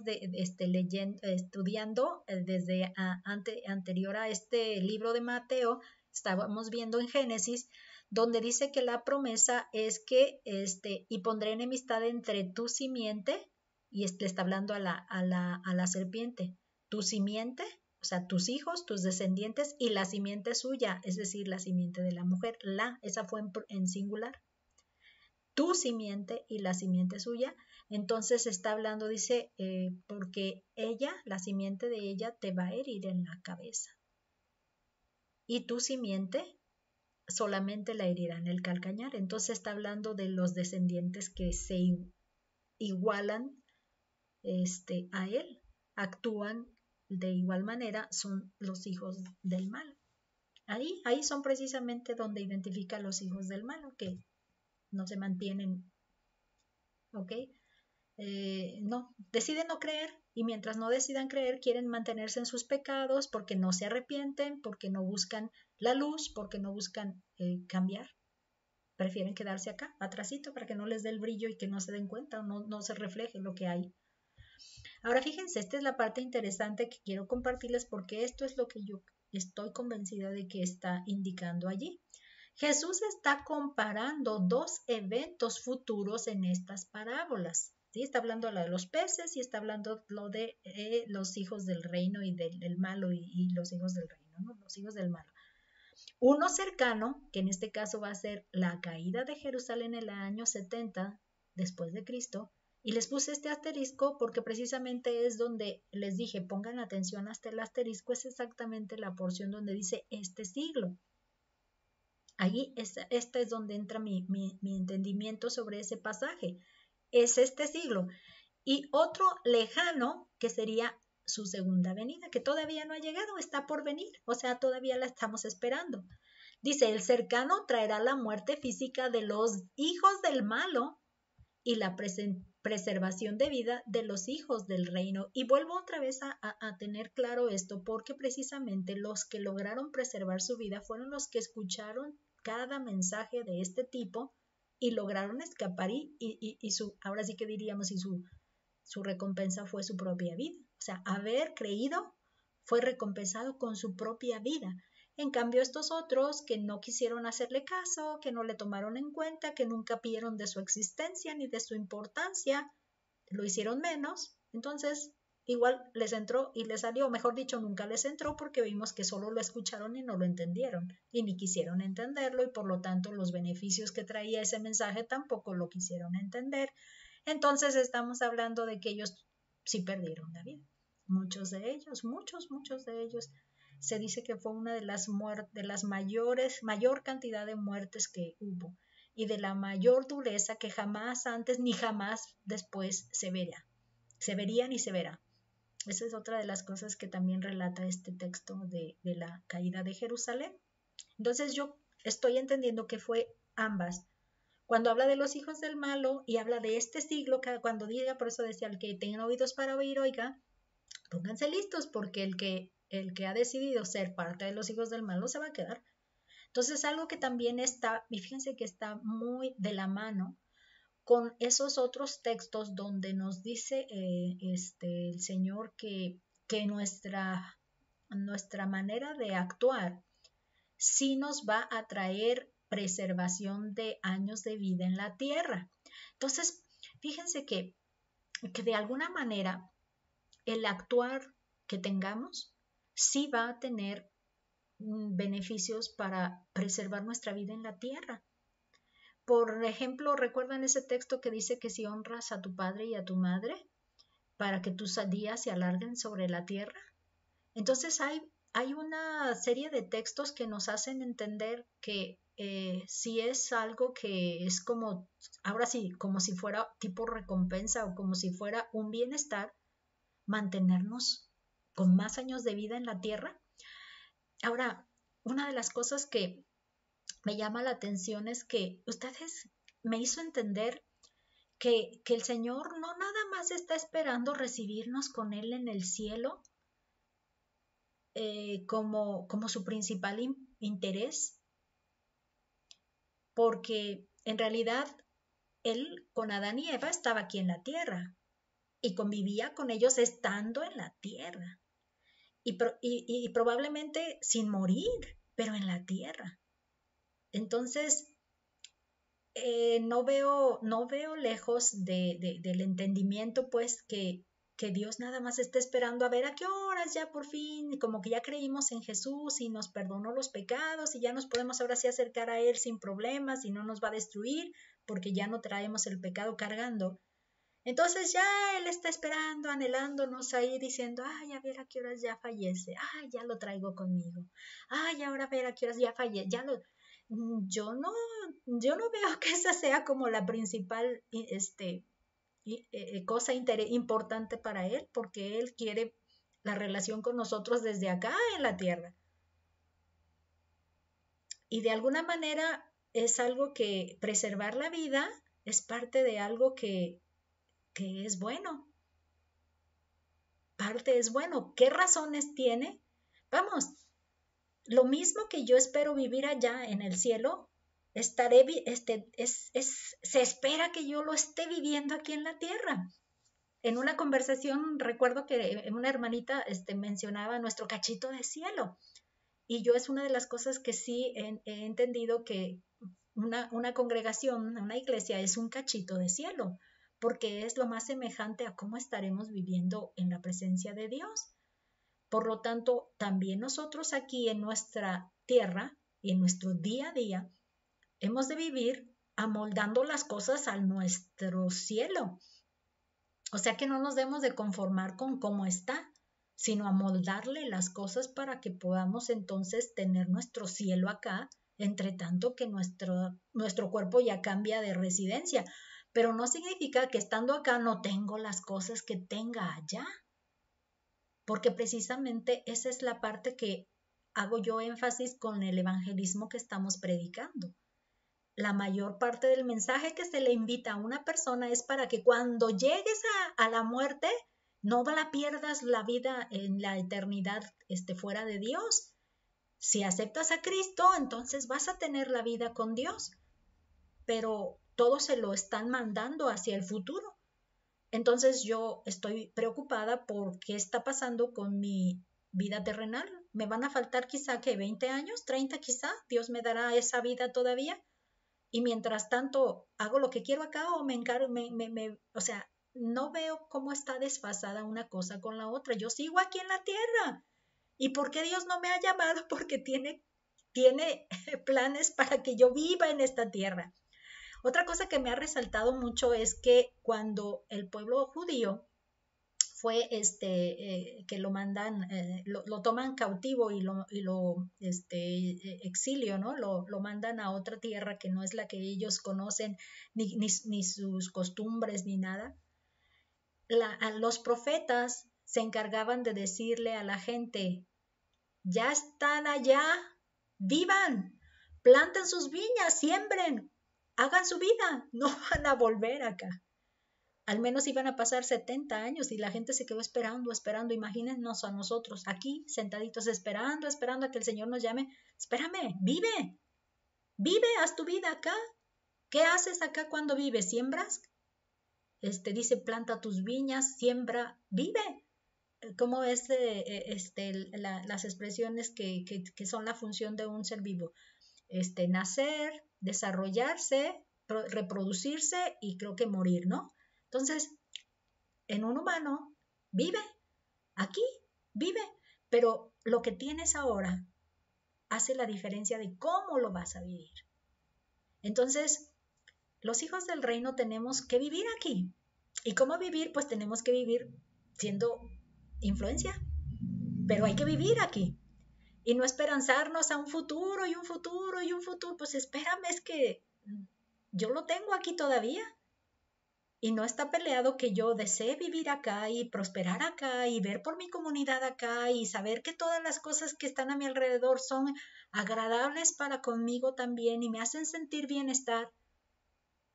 estudiando desde anterior a este libro de Mateo, estábamos viendo en Génesis, donde dice que la promesa es que y pondré enemistad entre tu simiente, y le está hablando a la serpiente, tu simiente, o sea, tus hijos, tus descendientes, y la simiente suya, es decir, la simiente de la mujer. Esa fue en singular. Tu simiente y la simiente suya. Entonces está hablando, dice, porque ella, la simiente de ella, te va a herir en la cabeza. Y tu simiente solamente la herirá en el calcañar. Entonces está hablando de los descendientes que se igualan a él, actúan de igual manera, son los hijos del mal. Ahí son precisamente donde identifica a los hijos del mal, que no se mantienen, ¿ok? No, deciden no creer, y mientras no decidan creer quieren mantenerse en sus pecados porque no se arrepienten, porque no buscan la luz, porque no buscan cambiar. Prefieren quedarse acá, atrasito, para que no les dé el brillo y que no se den cuenta o no se refleje lo que hay. Ahora fíjense, esta es la parte interesante que quiero compartirles, porque esto es lo que yo estoy convencida de que está indicando allí. Jesús está comparando dos eventos futuros en estas parábolas. ¿Sí? Está hablando de los peces y está hablando lo de los hijos del reino y del malo y los hijos del reino, ¿no? Los hijos del malo. Uno cercano, que en este caso va a ser la caída de Jerusalén en el año 70 después de Cristo, y les puse este asterisco porque precisamente es donde les dije, pongan atención hasta el asterisco, es exactamente la porción donde dice este siglo. Ahí esta es donde entra mi entendimiento sobre ese pasaje. Es este siglo. Y otro lejano, que sería su segunda venida, que todavía no ha llegado, está por venir, o sea, todavía la estamos esperando. Dice, el cercano traerá la muerte física de los hijos del malo y la preservación de vida de los hijos del reino. Y vuelvo otra vez a tener claro esto, porque precisamente los que lograron preservar su vida fueron los que escucharon cada mensaje de este tipo y lograron escapar ahora sí que diríamos, y su recompensa fue su propia vida. O sea, haber creído fue recompensado con su propia vida. En cambio, estos otros que no quisieron hacerle caso, que no le tomaron en cuenta, que nunca vieron de su existencia ni de su importancia, lo hicieron menos, entonces igual les entró y les salió, mejor dicho, nunca les entró, porque vimos que solo lo escucharon y no lo entendieron, y ni quisieron entenderlo, y por lo tanto los beneficios que traía ese mensaje tampoco lo quisieron entender. Entonces estamos hablando de que ellos sí perdieron la vida. Muchos de ellos se dice que fue una de las mayor cantidad de muertes que hubo, y de la mayor dureza que jamás antes ni jamás después se vería ni se verá. Esa es otra de las cosas que también relata este texto de la caída de Jerusalén. Entonces yo estoy entendiendo que fue ambas. cuando habla de los hijos del malo y habla de este siglo, cuando diga, por eso decía, el que tenga oídos para oír, oiga, pónganse listos porque el que ha decidido ser parte de los hijos del malo se va a quedar. Entonces, algo que también está, y fíjense que está muy de la mano con esos otros textos donde nos dice el Señor que nuestra manera de actuar sí nos va a traer preservación de años de vida en la tierra. Entonces, fíjense que de alguna manera el actuar que tengamos sí va a tener beneficios para preservar nuestra vida en la tierra. Por ejemplo, ¿recuerdan ese texto que dice que si honras a tu padre y a tu madre para que tus días se alarguen sobre la tierra? Entonces hay una serie de textos que nos hacen entender que si es algo que es como, ahora sí, como si fuera tipo recompensa o como si fuera un bienestar, mantenernos con más años de vida en la tierra. Ahora, una de las cosas que me llama la atención es que ustedes me hizo entender que el Señor no nada más está esperando recibirnos con Él en el cielo como su principal interés, porque en realidad Él con Adán y Eva estaba aquí en la tierra y convivía con ellos estando en la tierra y probablemente sin morir, pero en la tierra. Entonces, no veo lejos del entendimiento, pues, que Dios nada más está esperando a ver a qué horas ya por fin, como que ya creímos en Jesús y nos perdonó los pecados y ya nos podemos ahora sí acercar a Él sin problemas y no nos va a destruir porque ya no traemos el pecado cargando. Entonces ya Él está esperando, anhelándonos ahí, diciendo, ay, a ver a qué horas ya fallece, ay, ya lo traigo conmigo, ay, ahora a ver a qué horas ya fallece, ya lo... Yo no veo que esa sea como la principal cosa importante para Él, porque Él quiere la relación con nosotros desde acá en la tierra. Y de alguna manera es algo que preservar la vida es parte de algo que es bueno. Parte es bueno. ¿Qué razones tiene? Vamos, lo mismo que yo espero vivir allá en el cielo, se espera que yo lo esté viviendo aquí en la tierra. En una conversación recuerdo que una hermanita mencionaba nuestro cachito de cielo. Y yo es una de las cosas que sí he entendido que una congregación, una iglesia es un cachito de cielo, porque es lo más semejante a cómo estaremos viviendo en la presencia de Dios. Por lo tanto, también nosotros aquí en nuestra tierra y en nuestro día a día hemos de vivir amoldando las cosas a nuestro cielo. O sea que no nos debemos de conformar con cómo está, sino amoldarle las cosas para que podamos entonces tener nuestro cielo acá, entre tanto que nuestro cuerpo ya cambia de residencia. Pero no significa que estando acá no tengo las cosas que tenga allá, porque precisamente esa es la parte que hago yo énfasis con el evangelismo que estamos predicando. La mayor parte del mensaje que se le invita a una persona es para que cuando llegues a la muerte no la pierdas la vida en la eternidad fuera de Dios. Si aceptas a Cristo, entonces vas a tener la vida con Dios, pero todo se lo están mandando hacia el futuro. Entonces yo estoy preocupada por qué está pasando con mi vida terrenal. ¿Me van a faltar quizá que 20 años, 30 quizá? ¿Dios me dará esa vida todavía? Y mientras tanto hago lo que quiero acá o me encargo, o sea, no veo cómo está desfasada una cosa con la otra. Yo sigo aquí en la tierra. ¿Y por qué Dios no me ha llamado? Porque tiene planes para que yo viva en esta tierra. Otra cosa que me ha resaltado mucho es que cuando el pueblo judío fue que lo mandan, lo toman cautivo y lo exilio, ¿no? Lo mandan a otra tierra que no es la que ellos conocen, ni sus costumbres, ni nada. Los profetas se encargaban de decirle a la gente, ya están allá, vivan, planten sus viñas, siembren, hagan su vida, no van a volver acá. Al menos iban a pasar 70 años y la gente se quedó esperando. Imagínenos a nosotros aquí sentaditos esperando a que el Señor nos llame. Espérame, vive, haz tu vida acá. ¿Qué haces acá cuando vives? ¿Siembras? Dice, planta tus viñas, siembra, vive. ¿Cómo es las expresiones que son la función de un ser vivo? Nacer, desarrollarse, reproducirse y creo que morir, ¿no? Entonces, en un humano, vive, aquí, vive, pero lo que tienes ahora hace la diferencia de cómo lo vas a vivir. Entonces, los hijos del reino tenemos que vivir aquí. ¿Y cómo vivir? Pues tenemos que vivir siendo influencia, pero hay que vivir aquí. Y no esperanzarnos a un futuro y un futuro y un futuro. Pues espérame, es que yo lo tengo aquí todavía. Y no está peleado que yo desee vivir acá y prosperar acá y ver por mi comunidad acá y saber que todas las cosas que están a mi alrededor son agradables para conmigo también y me hacen sentir bienestar.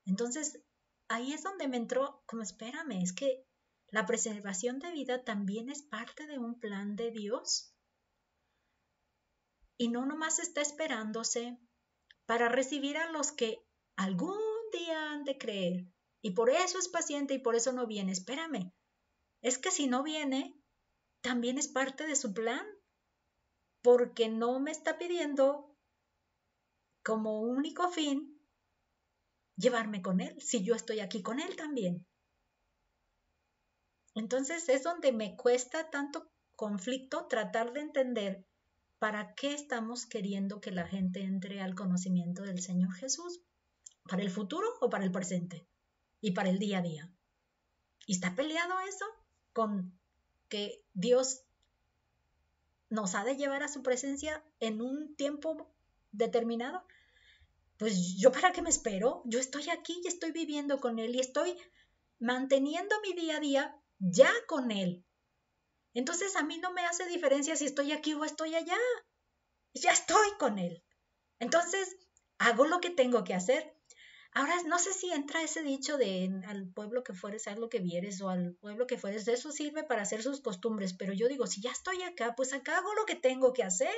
Entonces, ahí es donde me entró, como espérame, es que la preservación de vida también es parte de un plan de Dios. Y no nomás está esperándose para recibir a los que algún día han de creer. Y por eso es paciente y por eso no viene. Espérame, es que si no viene, también es parte de su plan, porque no me está pidiendo como único fin llevarme con él, si yo estoy aquí con él también. Entonces es donde me cuesta tanto conflicto tratar de entender para qué estamos queriendo que la gente entre al conocimiento del Señor Jesús, para el futuro o para el presente y para el día a día. ¿Y está peleado eso con que Dios nos ha de llevar a su presencia en un tiempo determinado? Pues yo para qué me espero, yo estoy aquí y estoy viviendo con Él y estoy manteniendo mi día a día ya con Él. Entonces a mí no me hace diferencia si estoy aquí o estoy allá, ya estoy con Él. Entonces hago lo que tengo que hacer. Ahora no sé si entra ese dicho de al pueblo que fueres, haz lo que vieres, o al pueblo que fueres, eso sirve para hacer sus costumbres, pero yo digo, si ya estoy acá, pues acá hago lo que tengo que hacer.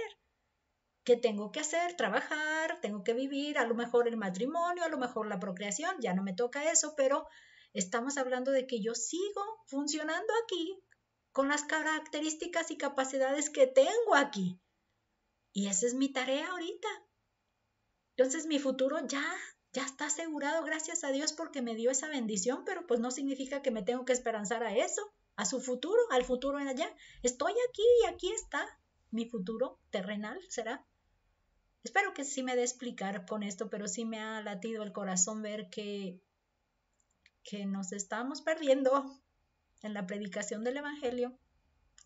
¿Qué tengo que hacer? Trabajar, tengo que vivir, a lo mejor el matrimonio, a lo mejor la procreación, ya no me toca eso, pero estamos hablando de que yo sigo funcionando aquí con las características y capacidades que tengo aquí. Y esa es mi tarea ahorita. Entonces mi futuro ya está asegurado, gracias a Dios, porque me dio esa bendición, pero pues no significa que me tengo que esperanzar a eso, a su futuro, al futuro en allá. Estoy aquí y aquí está mi futuro terrenal, ¿será? Espero que sí me dé explicar con esto, pero sí me ha latido el corazón ver que nos estamos perdiendo en la predicación del Evangelio.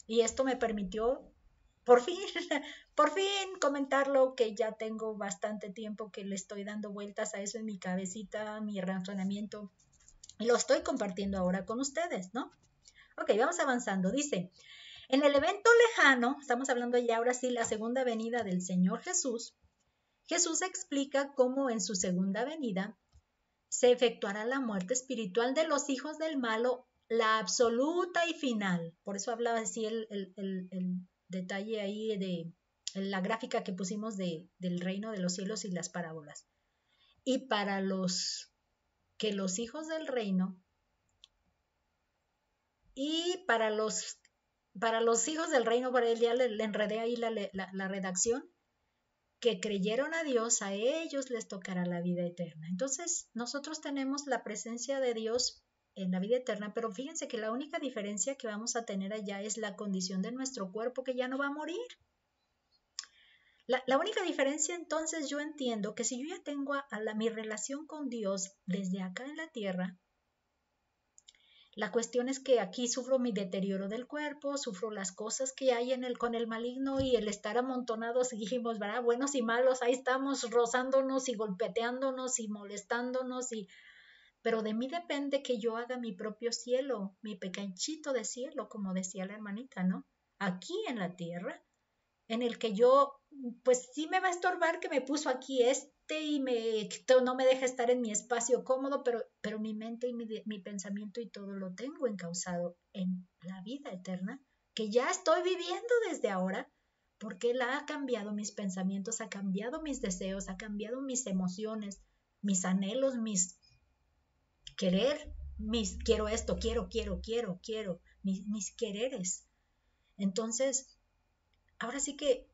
Y esto me permitió por fin, por fin comentarlo, que ya tengo bastante tiempo que le estoy dando vueltas a eso en mi cabecita, mi razonamiento, y lo estoy compartiendo ahora con ustedes, ¿no? Ok, vamos avanzando. Dice, en el evento lejano, estamos hablando ya ahora sí, la segunda venida del Señor Jesús, Jesús explica cómo en su segunda venida se efectuará la muerte espiritual de los hijos del malo, la absoluta y final. Por eso hablaba así el detalle ahí de la gráfica que pusimos del reino de los cielos y las parábolas. Y para los hijos del reino y para los hijos del reino, para el día le enredé ahí la redacción, que creyeron a Dios, a ellos les tocará la vida eterna. Entonces, nosotros tenemos la presencia de Dios en la vida eterna, pero fíjense que la única diferencia que vamos a tener allá es la condición de nuestro cuerpo, que ya no va a morir. La única diferencia, entonces, yo entiendo que si yo ya tengo mi relación con Dios desde acá en la tierra, la cuestión es que aquí sufro mi deterioro del cuerpo, sufro las cosas que hay con el maligno y el estar amontonados, dijimos, ¿verdad? Buenos y malos, ahí estamos rozándonos y golpeteándonos y molestándonos, pero de mí depende que yo haga mi propio cielo, mi pequeñito de cielo, como decía la hermanita, ¿no? Aquí en la tierra, en el que yo, pues sí me va a estorbar que me puso aquí mente y no me deja estar en mi espacio cómodo, pero mi mente y mi pensamiento y todo lo tengo encauzado en la vida eterna que ya estoy viviendo desde ahora, porque Él ha cambiado mis pensamientos, ha cambiado mis deseos, ha cambiado mis emociones, mis anhelos, mis querer, quiero esto, quiero, mis quereres. Entonces, ahora sí que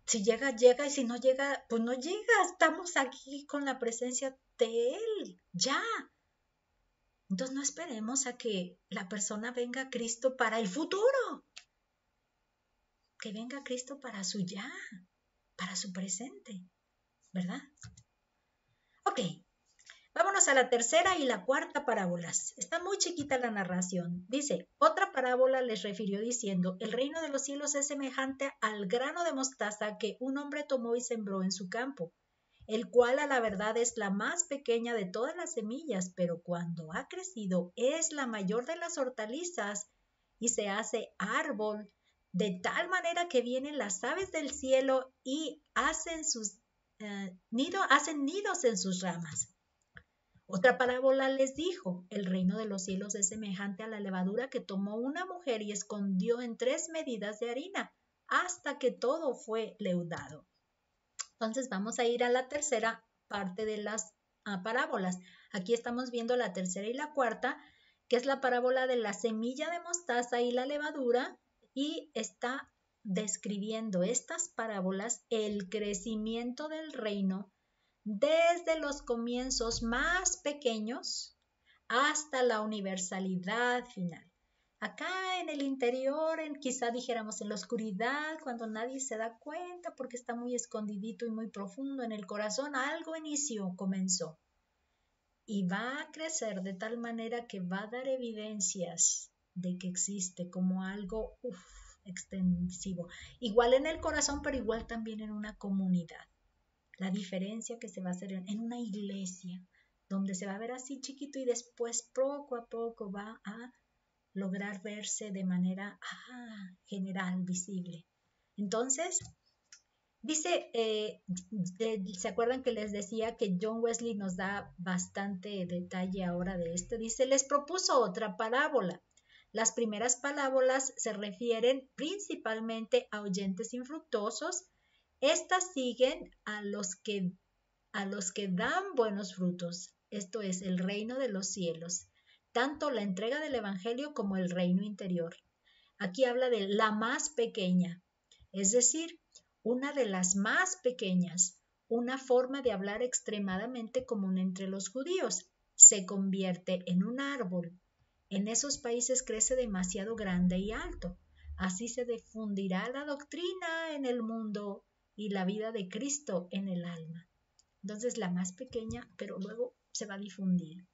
si llega, llega, y si no llega, pues no llega. Estamos aquí con la presencia de Él, ya. Entonces no esperemos a que la persona venga a Cristo para el futuro, que venga a Cristo para su ya, para su presente, ¿verdad? Ok, vámonos a la tercera y la cuarta parábolas. Está muy chiquita la narración. Dice, otra parábola les refirió diciendo, el reino de los cielos es semejante al grano de mostaza que un hombre tomó y sembró en su campo, el cual a la verdad es la más pequeña de todas las semillas, pero cuando ha crecido es la mayor de las hortalizas y se hace árbol, de tal manera que vienen las aves del cielo y hacen nidos en sus ramas. Otra parábola les dijo, el reino de los cielos es semejante a la levadura que tomó una mujer y escondió en 3 medidas de harina, hasta que todo fue leudado. Entonces vamos a ir a la tercera parte de las parábolas. Aquí estamos viendo la tercera y la cuarta, que es la parábola de la semilla de mostaza y la levadura, y está describiendo estas parábolas el crecimiento del reino desde los comienzos más pequeños hasta la universalidad final. Acá en el interior, quizá dijéramos en la oscuridad, cuando nadie se da cuenta porque está muy escondidito y muy profundo en el corazón, algo comenzó. Y va a crecer de tal manera que va a dar evidencias de que existe como algo extensivo. Igual en el corazón, pero igual también en una comunidad. La diferencia que se va a hacer en una iglesia, donde se va a ver así chiquito y después poco a poco va a lograr verse de manera general, visible. Entonces, dice, ¿se acuerdan que les decía que John Wesley nos da bastante detalle ahora de esto? Dice, les propuso otra parábola. Las primeras parábolas se refieren principalmente a oyentes infructuosos. Estas siguen a los que dan buenos frutos, esto es el reino de los cielos, tanto la entrega del Evangelio como el reino interior. Aquí habla de la más pequeña, es decir, una de las más pequeñas, una forma de hablar extremadamente común entre los judíos. Se convierte en un árbol. En esos países crece demasiado grande y alto. Así se difundirá la doctrina en el mundo y la vida de Cristo en el alma. Entonces la más pequeña, pero luego se va a difundir.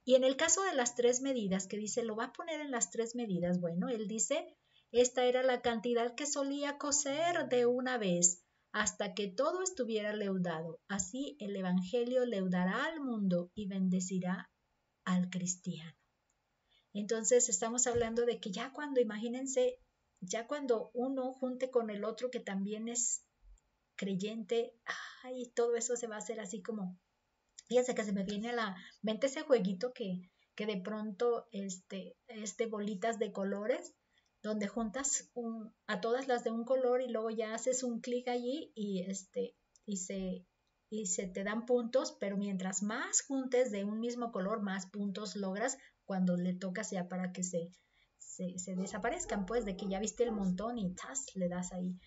Y en el caso de las 3 medidas, que dice, lo va a poner en las 3 medidas, bueno, él dice, esta era la cantidad que solía cocer de una vez, hasta que todo estuviera leudado. Así el Evangelio leudará al mundo y bendecirá al cristiano. Entonces estamos hablando de que ya cuando, imagínense, ya cuando uno junte con el otro que también es creyente, todo eso se va a hacer así como, fíjense que se me viene a la mente ese jueguito que de pronto bolitas de colores, donde juntas a todas las de un color y luego ya haces un clic allí y se te dan puntos, pero mientras más juntes de un mismo color, más puntos logras cuando le tocas ya para que se desaparezcan, pues de que ya viste el montón y le das ahí.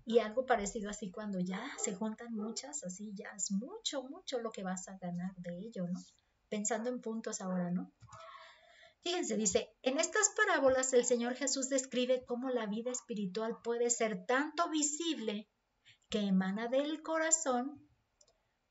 Y algo parecido así cuando ya se juntan muchas, así ya es mucho, mucho lo que vas a ganar de ello, ¿no? Pensando en puntos ahora, ¿no? Fíjense, dice, en estas parábolas el Señor Jesús describe cómo la vida espiritual puede ser tanto visible, que emana del corazón,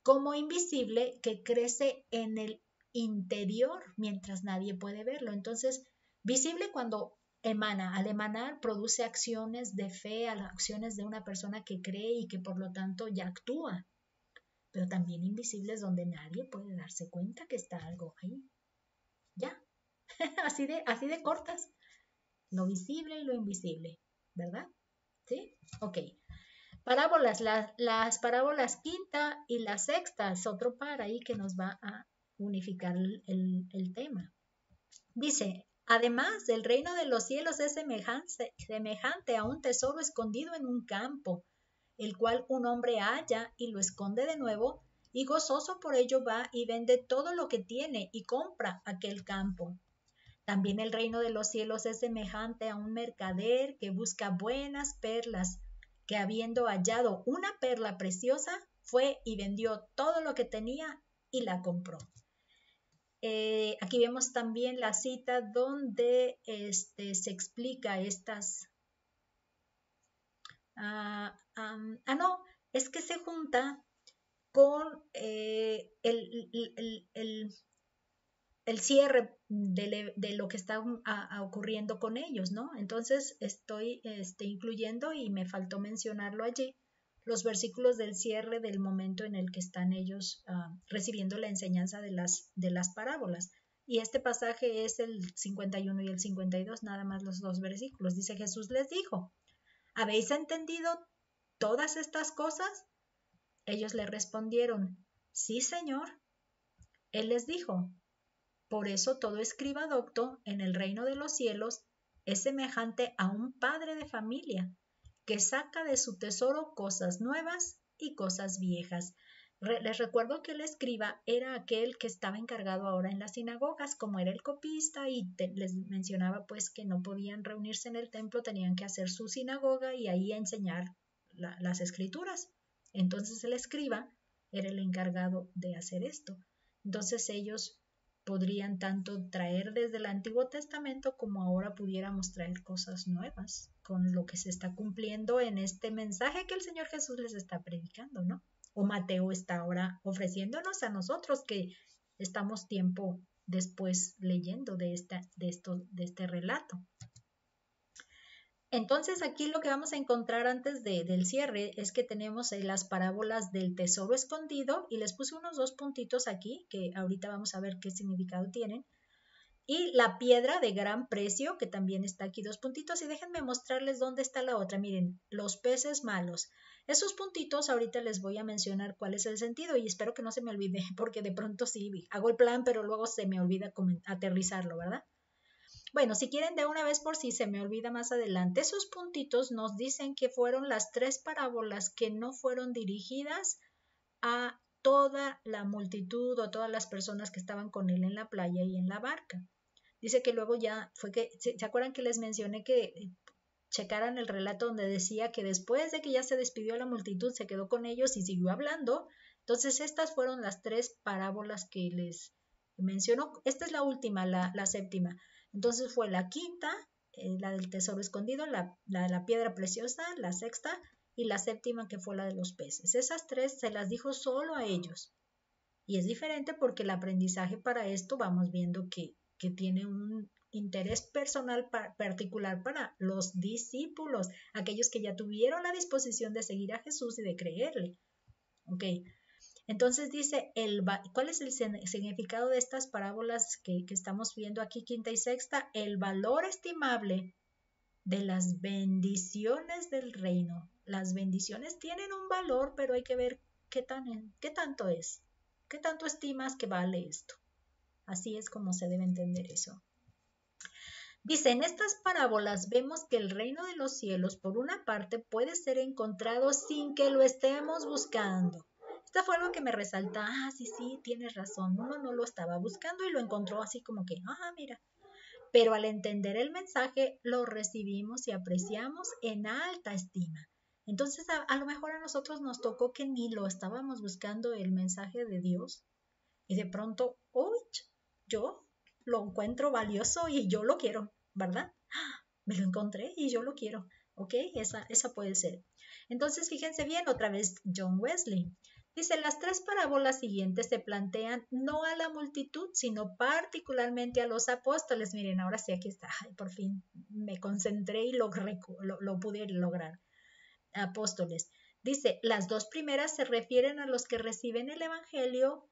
como invisible, que crece en el interior mientras nadie puede verlo. Entonces, visible cuando emana, al emanar produce acciones de fe, acciones de una persona que cree y que por lo tanto ya actúa, pero también invisibles donde nadie puede darse cuenta que está algo ahí. Ya, así de cortas, lo visible y lo invisible, ¿verdad? ¿Sí? Ok. Parábolas, las parábolas quinta y la sexta es otro par ahí que nos va a unificar el tema. Dice, además, el reino de los cielos es semejante a un tesoro escondido en un campo, el cual un hombre halla y lo esconde de nuevo, y gozoso por ello va y vende todo lo que tiene y compra aquel campo. También el reino de los cielos es semejante a un mercader que busca buenas perlas, que habiendo hallado una perla preciosa, fue y vendió todo lo que tenía y la compró. Aquí vemos también la cita donde se explica estas... no, es que se junta con el cierre de lo que está ocurriendo con ellos, ¿no? Entonces estoy incluyendo, y me faltó mencionarlo allí, los versículos del cierre del momento en el que están ellos recibiendo la enseñanza de las parábolas. Y este pasaje es el 51 y el 52, nada más los dos versículos. Dice, Jesús les dijo, ¿habéis entendido todas estas cosas? Ellos le respondieron, sí, Señor. Él les dijo, por eso todo escriba docto en el reino de los cielos es semejante a un padre de familia que saca de su tesoro cosas nuevas y cosas viejas. Les recuerdo que el escriba era aquel que estaba encargado ahora en las sinagogas, como era el copista, y les mencionaba pues que no podían reunirse en el templo, tenían que hacer su sinagoga y ahí enseñar las escrituras. Entonces el escriba era el encargado de hacer esto. Entonces ellos podrían tanto traer desde el Antiguo Testamento como ahora pudiéramos traer cosas nuevas con lo que se está cumpliendo en este mensaje que el Señor Jesús les está predicando, ¿no? O Mateo está ahora ofreciéndonos a nosotros que estamos tiempo después leyendo de este relato. Entonces aquí lo que vamos a encontrar antes del cierre es que tenemos las parábolas del tesoro escondido, y les puse unos 2 puntitos aquí que ahorita vamos a ver qué significado tienen, y la piedra de gran precio, que también está aquí 2 puntitos, y déjenme mostrarles dónde está la otra. Miren, los peces malos. Esos puntitos ahorita les voy a mencionar cuál es el sentido y espero que no se me olvide, porque de pronto sí hago el plan pero luego se me olvida aterrizarlo, ¿verdad? Bueno, si quieren de una vez por si se me olvida más adelante, esos puntitos nos dicen que fueron las 3 parábolas que no fueron dirigidas a toda la multitud o todas las personas que estaban con él en la playa y en la barca. Dice que luego ya fue que, ¿se acuerdan que les mencioné que checaran el relato donde decía que después de que ya se despidió la multitud se quedó con ellos y siguió hablando? Entonces estas fueron las 3 parábolas que les mencionó. Esta es la última, la séptima. Entonces fue la quinta, la del tesoro escondido, la de la piedra preciosa, la sexta, y la séptima que fue la de los peces. Esas 3 se las dijo solo a ellos. Y es diferente porque el aprendizaje para esto vamos viendo que tiene un interés personal particular para los discípulos, aquellos que ya tuvieron la disposición de seguir a Jesús y de creerle. Ok, entonces dice, ¿cuál es el significado de estas parábolas que estamos viendo aquí, quinta y sexta? El valor estimable de las bendiciones del reino. Las bendiciones tienen un valor, pero hay que ver qué tanto es. ¿Qué tanto estimas que vale esto? Así es como se debe entender eso. Dice, en estas parábolas vemos que el reino de los cielos, por una parte, puede ser encontrado sin que lo estemos buscando. Esto fue algo que me resalta. Sí, tienes razón. Uno no lo estaba buscando y lo encontró así como que, mira. Pero al entender el mensaje, lo recibimos y apreciamos en alta estima. Entonces, a lo mejor a nosotros nos tocó que ni lo estábamos buscando el mensaje de Dios. Y de pronto, yo lo encuentro valioso y yo lo quiero, ¿verdad? Me lo encontré y yo lo quiero. ¿Ok? Esa puede ser. Entonces, fíjense bien, otra vez John Wesley. Dice, las 3 parábolas siguientes se plantean no a la multitud, sino particularmente a los apóstoles. Miren, ahora sí aquí está. Por fin me concentré y lo pude lograr. Apóstoles. Dice, las 2 primeras se refieren a los que reciben el evangelio.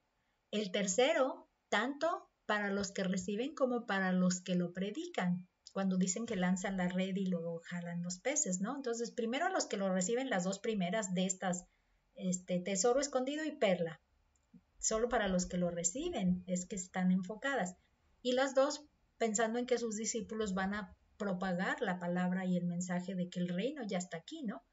El tercero, tanto para los que reciben como para los que lo predican. cuando dicen que lanzan la red y luego jalan los peces, ¿no? Entonces, primero a los que lo reciben, las dos primeras de estas, tesoro escondido y perla. Solo para los que lo reciben es que están enfocadas. Y las dos pensando en que sus discípulos van a propagar la palabra y el mensaje de que el reino ya está aquí, ¿no?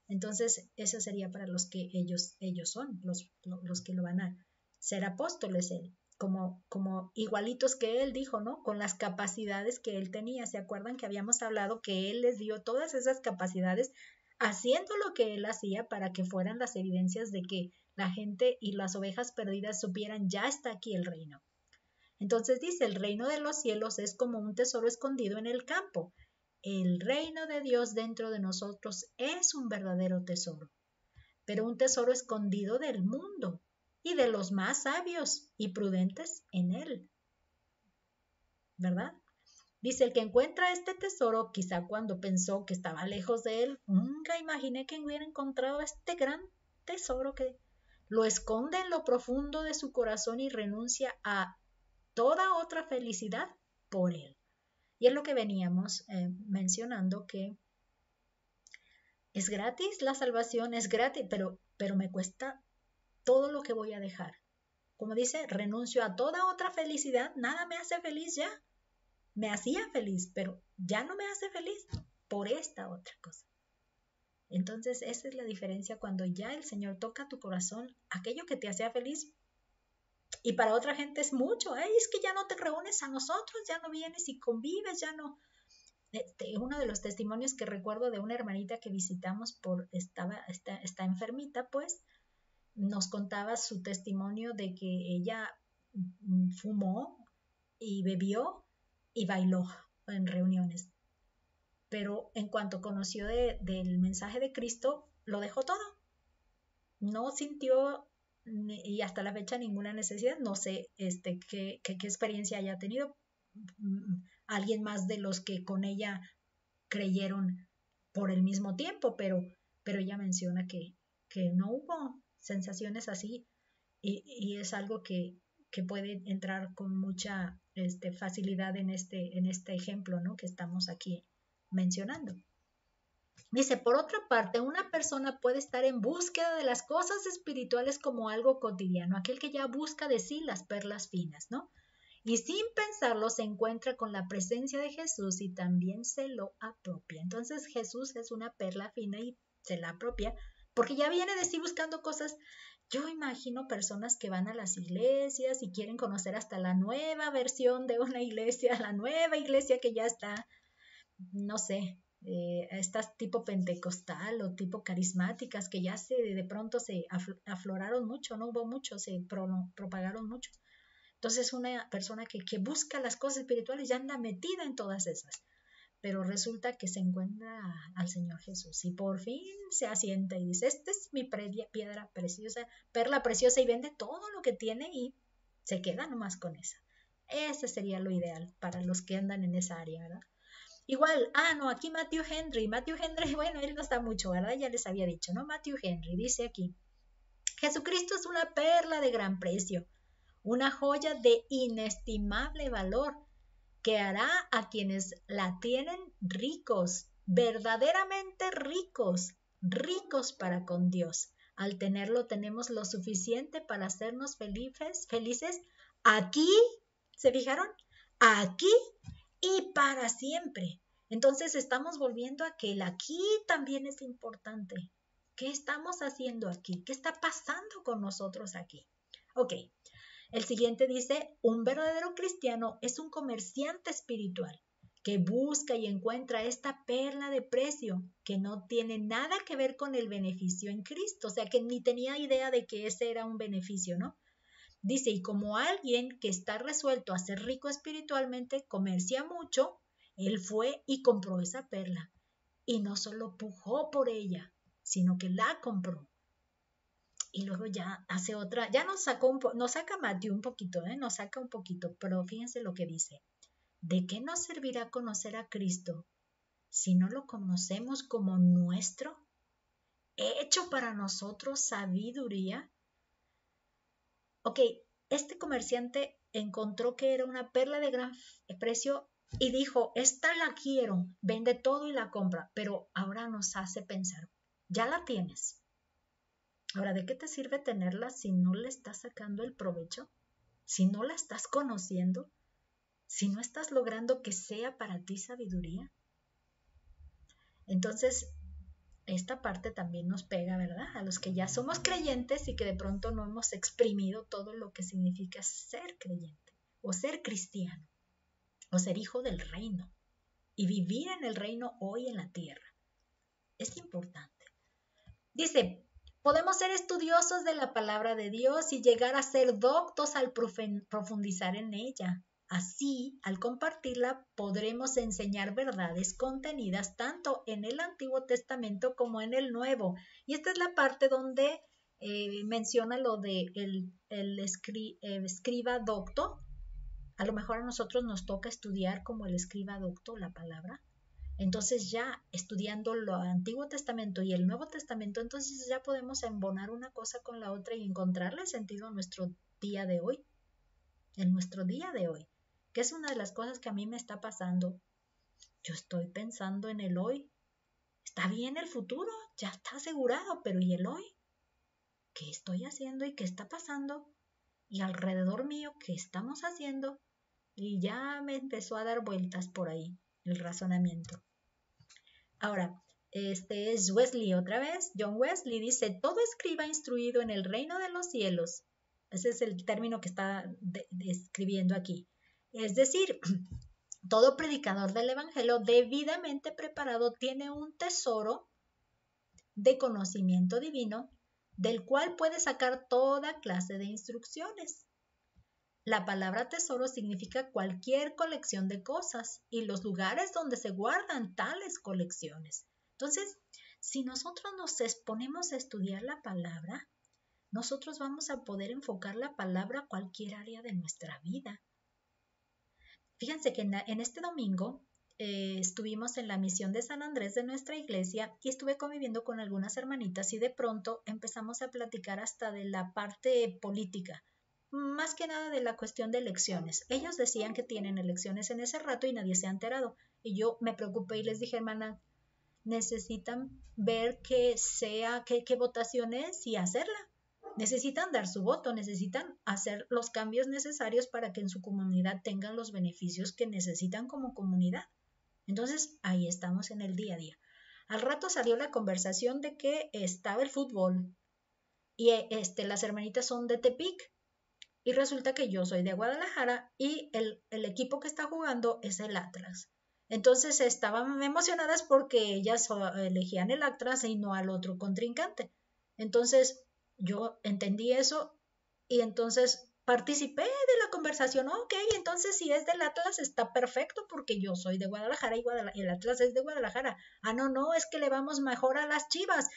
Entonces, eso sería para los que ellos son, los que lo van a ser apóstoles, él, como igualitos que él dijo, ¿no? Con las capacidades que él tenía. ¿Se acuerdan que habíamos hablado que él les dio todas esas capacidades haciendo lo que él hacía para que fueran las evidencias de que la gente y las ovejas perdidas supieran ya está aquí el reino? Entonces dice, el reino de los cielos es como un tesoro escondido en el campo. El reino de Dios dentro de nosotros es un verdadero tesoro, pero un tesoro escondido del mundo y de los más sabios y prudentes en él, ¿verdad? Dice, el que encuentra este tesoro, quizá cuando pensó que estaba lejos de él, nunca imaginé que hubiera encontrado este gran tesoro que lo esconde en lo profundo de su corazón y renuncia a toda otra felicidad por él. Y es lo que veníamos mencionando, que es gratis, la salvación es gratis, pero me cuesta todo lo que voy a dejar. Como dice, renuncio a toda otra felicidad, nada me hace feliz ya. Me hacía feliz, pero ya no me hace feliz por esta otra cosa. Entonces, esa es la diferencia cuando ya el Señor toca tu corazón, aquello que te hacía feliz. Y para otra gente es mucho, es que ya no te reúnes a nosotros, ya no vienes y convives, ya no. Uno de los testimonios que recuerdo de una hermanita que visitamos está enfermita, pues, nos contaba su testimonio de que ella fumó y bebió y bailó en reuniones. Pero en cuanto conoció del mensaje de Cristo, lo dejó todo. No sintió y hasta la fecha ninguna necesidad. No sé qué experiencia haya tenido alguien más de los que con ella creyeron por el mismo tiempo, pero ella menciona que no hubo sensaciones así y es algo que puede entrar con mucha facilidad en este ejemplo, ¿no?, que estamos aquí mencionando. Dice, por otra parte, una persona puede estar en búsqueda de las cosas espirituales como algo cotidiano, aquel que ya busca de sí las perlas finas, ¿no? Y sin pensarlo se encuentra con la presencia de Jesús y también se lo apropia. Entonces Jesús es una perla fina y se la apropia porque ya viene de sí buscando cosas. Yo imagino personas que van a las iglesias y quieren conocer hasta la nueva versión de una iglesia, la nueva iglesia que ya está, no sé, estas tipo pentecostal o tipo carismáticas que ya de pronto se afloraron mucho, no hubo mucho, se propagaron mucho. Entonces una persona que busca las cosas espirituales ya anda metida en todas esas, pero resulta que se encuentra al Señor Jesús y por fin se asienta y dice, esta es mi piedra preciosa, perla preciosa, y vende todo lo que tiene y se queda nomás con esa. Ese sería lo ideal para los que andan en esa área, ¿verdad? Igual, no, aquí Matthew Henry, bueno, él no está mucho, ¿verdad? Ya les había dicho, ¿no? Matthew Henry dice aquí, Jesucristo es una perla de gran precio, una joya de inestimable valor que hará a quienes la tienen ricos, verdaderamente ricos, ricos para con Dios. Al tenerlo tenemos lo suficiente para hacernos felices aquí, ¿se fijaron? Aquí y para siempre. Entonces estamos volviendo a que el aquí también es importante. ¿Qué estamos haciendo aquí? ¿Qué está pasando con nosotros aquí? Ok, el siguiente dice, un verdadero cristiano es un comerciante espiritual que busca y encuentra esta perla de precio que no tiene nada que ver con el beneficio en Cristo, o sea que ni tenía idea de que ese era un beneficio, ¿no? Dice, y como alguien que está resuelto a ser rico espiritualmente, comercia mucho, él fue y compró esa perla. Y no solo pujó por ella, sino que la compró. Y luego ya hace otra, ya nos saca Matthew un poquito, nos saca un poquito, pero fíjense lo que dice. ¿De qué nos servirá conocer a Cristo si no lo conocemos como nuestro, hecho para nosotros sabiduría? Ok, este comerciante encontró que era una perla de gran precio y dijo, esta la quiero, vende todo y la compra, pero ahora nos hace pensar, ya la tienes. Ahora, ¿de qué te sirve tenerla si no le estás sacando el provecho? Si no la estás conociendo, si no estás logrando que sea para ti sabiduría. Entonces, esta parte también nos pega, ¿verdad? A los que ya somos creyentes y que de pronto no hemos exprimido todo lo que significa ser creyente o ser cristiano o ser hijo del reino y vivir en el reino hoy en la tierra. Es importante. Dice, podemos ser estudiosos de la palabra de Dios y llegar a ser doctos al profundizar en ella. Así, al compartirla, podremos enseñar verdades contenidas tanto en el Antiguo Testamento como en el Nuevo. Y esta es la parte donde menciona lo de el escriba docto. A lo mejor a nosotros nos toca estudiar como el escriba docto la palabra. Entonces ya estudiando lo Antiguo Testamento y el Nuevo Testamento, entonces ya podemos embonar una cosa con la otra y encontrarle sentido a nuestro día de hoy, en nuestro día de hoy, que es una de las cosas que a mí me está pasando. Yo estoy pensando en el hoy. Está bien el futuro, ya está asegurado, pero ¿y el hoy? ¿Qué estoy haciendo y qué está pasando? Y alrededor mío, ¿qué estamos haciendo? Y ya me empezó a dar vueltas por ahí el razonamiento. Ahora, este es Wesley otra vez. John Wesley dice, todo escriba instruido en el reino de los cielos. Ese es el término que está describiendo aquí. Es decir, todo predicador del evangelio debidamente preparado tiene un tesoro de conocimiento divino del cual puede sacar toda clase de instrucciones. La palabra tesoro significa cualquier colección de cosas y los lugares donde se guardan tales colecciones. Entonces, si nosotros nos exponemos a estudiar la palabra, nosotros vamos a poder enfocar la palabra a cualquier área de nuestra vida. Fíjense que en este domingo estuvimos en la misión de San Andrés de nuestra iglesia y estuve conviviendo con algunas hermanitas y de pronto empezamos a platicar hasta de la parte política. Más que nada de la cuestión de elecciones. Ellos decían que tienen elecciones en ese rato y nadie se ha enterado. Y yo me preocupé y les dije, hermana, necesitan ver qué votación es y hacerla. Necesitan dar su voto, necesitan hacer los cambios necesarios para que en su comunidad tengan los beneficios que necesitan como comunidad. Entonces, ahí estamos en el día a día. Al rato salió la conversación de que estaba el fútbol y las hermanitas son de Tepic. Y resulta que yo soy de Guadalajara y el equipo que está jugando es el Atlas. Entonces estaban emocionadas porque ellas elegían el Atlas y no al otro contrincante. Entonces yo entendí eso y entonces participé de la conversación. Ok, entonces si es del Atlas está perfecto porque yo soy de Guadalajara y el Atlas es de Guadalajara. Ah, no, es que le vamos mejor a las Chivas.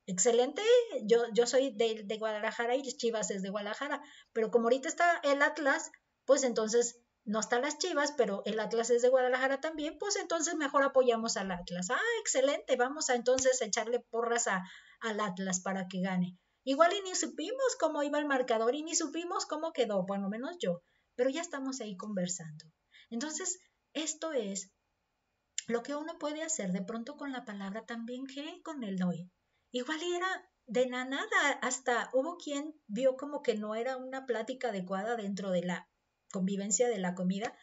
Excelente, yo soy de Guadalajara y Chivas es de Guadalajara, pero como ahorita está el Atlas, pues entonces no están las Chivas, pero el Atlas es de Guadalajara también, pues entonces mejor apoyamos al Atlas. Ah, excelente, vamos a entonces echarle porras al Atlas para que gane. Igual y ni supimos cómo iba el marcador y ni supimos cómo quedó, bueno, menos yo, pero ya estamos ahí conversando. Entonces, esto es lo que uno puede hacer de pronto con la palabra también que con el hoy. Igual era de la nada, hasta hubo quien vio como que no era una plática adecuada dentro de la convivencia de la comida,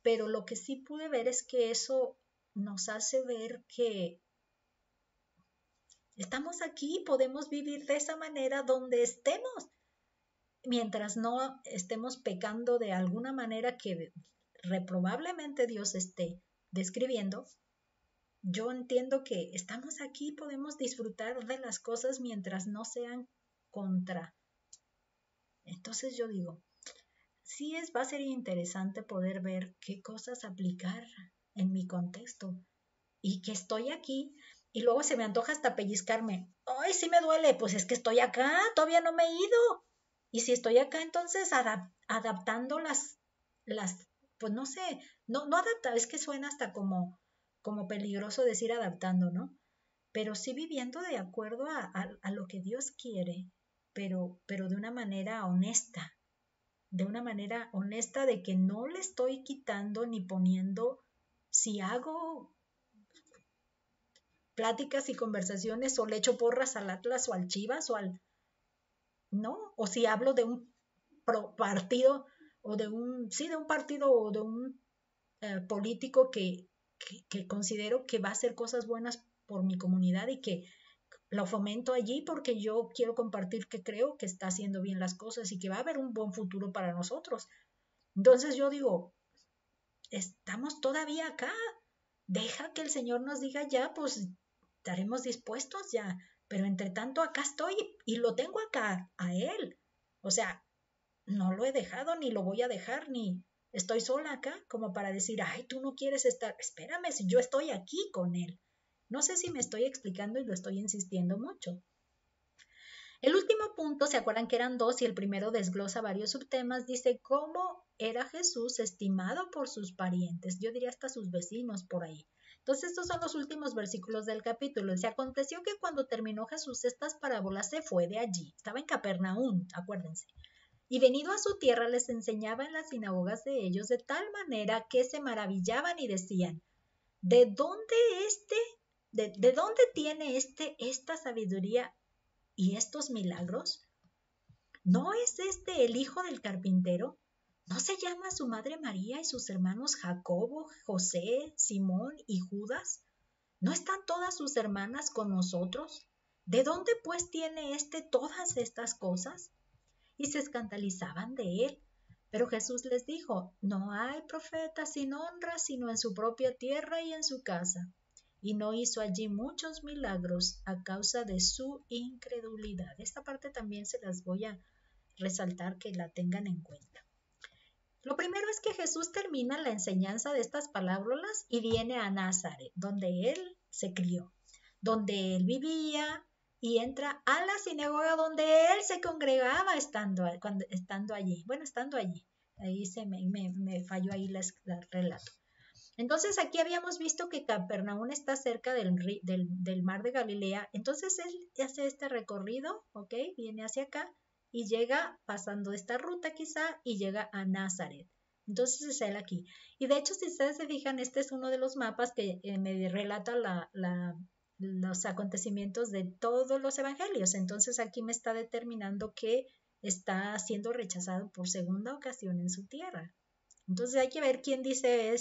pero lo que sí pude ver es que eso nos hace ver que estamos aquí, podemos vivir de esa manera donde estemos, mientras no estemos pecando de alguna manera que reprobablemente Dios esté describiendo. Yo entiendo que estamos aquí, podemos disfrutar de las cosas mientras no sean contra. Entonces yo digo, sí va a ser interesante poder ver qué cosas aplicar en mi contexto y que estoy aquí y luego se me antoja hasta pellizcarme. Ay, sí me duele, pues es que estoy acá, todavía no me he ido. Y si estoy acá, entonces adaptando pues no sé, no adaptar, es que suena hasta como peligroso decir adaptando, ¿no? Pero sí viviendo de acuerdo a lo que Dios quiere, pero de una manera honesta, de una manera honesta de que no le estoy quitando ni poniendo, si hago pláticas y conversaciones o le echo porras al Atlas o al Chivas o al, ¿no? O si hablo de un partido o de un, sí, de un partido o de un político que considero que va a hacer cosas buenas por mi comunidad y que lo fomento allí porque yo quiero compartir que creo que está haciendo bien las cosas y que va a haber un buen futuro para nosotros. Entonces yo digo, estamos todavía acá, deja que el Señor nos diga ya, pues estaremos dispuestos ya, pero entre tanto acá estoy y lo tengo acá, a Él. O sea, no lo he dejado ni lo voy a dejar, ni estoy sola acá como para decir, ay, tú no quieres estar, espérame, si yo estoy aquí con Él. No sé si me estoy explicando y lo estoy insistiendo mucho. El último punto, ¿se acuerdan que eran dos y el primero desglosa varios subtemas? Dice cómo era Jesús estimado por sus parientes, yo diría hasta sus vecinos por ahí. Entonces estos son los últimos versículos del capítulo. Se aconteció que cuando terminó Jesús estas parábolas se fue de allí. Estaba en Capernaum, acuérdense. Y venido a su tierra les enseñaba en las sinagogas de ellos de tal manera que se maravillaban y decían, ¿de dónde de dónde tiene esta sabiduría y estos milagros? ¿No es este el hijo del carpintero? ¿No se llama su madre María y sus hermanos Jacobo, José, Simón y Judas? ¿No están todas sus hermanas con nosotros? ¿De dónde pues tiene todas estas cosas? Y se escandalizaban de él. Pero Jesús les dijo, no hay profeta sin honra sino en su propia tierra y en su casa. Y no hizo allí muchos milagros a causa de su incredulidad. Esta parte también se las voy a resaltar que la tengan en cuenta. Lo primero es que Jesús termina la enseñanza de estas parábolas y viene a Nazaret, donde él se crió, donde él vivía, y entra a la sinagoga donde él se congregaba estando allí. Bueno, estando allí. Ahí me falló ahí el relato. Entonces aquí habíamos visto que Capernaum está cerca del mar de Galilea. Entonces él hace este recorrido, ¿ok? Viene hacia acá y llega pasando esta ruta quizá y llega a Nazaret. Entonces es él aquí. Y de hecho, si ustedes se fijan, este es uno de los mapas que me relata los acontecimientos de todos los evangelios. Entonces aquí me está determinando que está siendo rechazado por segunda ocasión en su tierra. Entonces hay que ver quién dice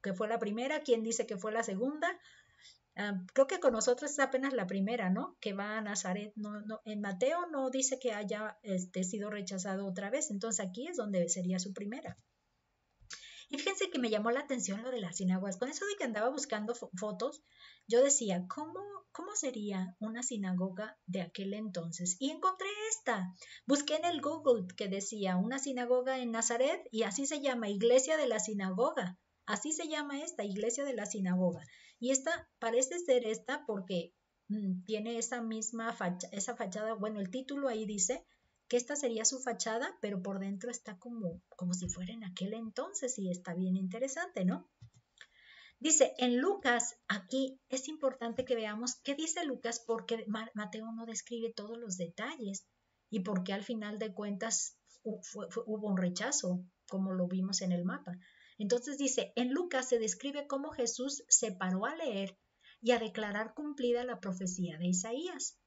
que fue la primera, quién dice que fue la segunda. Creo que con nosotros es apenas la primera, ¿no? Que va a Nazaret. No, en Mateo no dice que haya sido rechazado otra vez. Entonces aquí es donde sería su primera. Y fíjense que me llamó la atención lo de las sinagogas. Con eso de que andaba buscando fotos, yo decía, ¿cómo sería una sinagoga de aquel entonces? Y encontré esta. Busqué en el Google que decía una sinagoga en Nazaret y así se llama, Iglesia de la Sinagoga. Así se llama esta, Iglesia de la Sinagoga. Y esta parece ser esta porque tiene esa misma esa fachada. Bueno, el título ahí dice que esta sería su fachada, pero por dentro está como si fuera en aquel entonces y está bien interesante, ¿no? Dice, en Lucas, aquí es importante que veamos qué dice Lucas porque Mateo no describe todos los detalles y porque al final de cuentas hubo un rechazo, como lo vimos en el mapa. Entonces dice, en Lucas se describe cómo Jesús se paró a leer y a declarar cumplida la profecía de Isaías.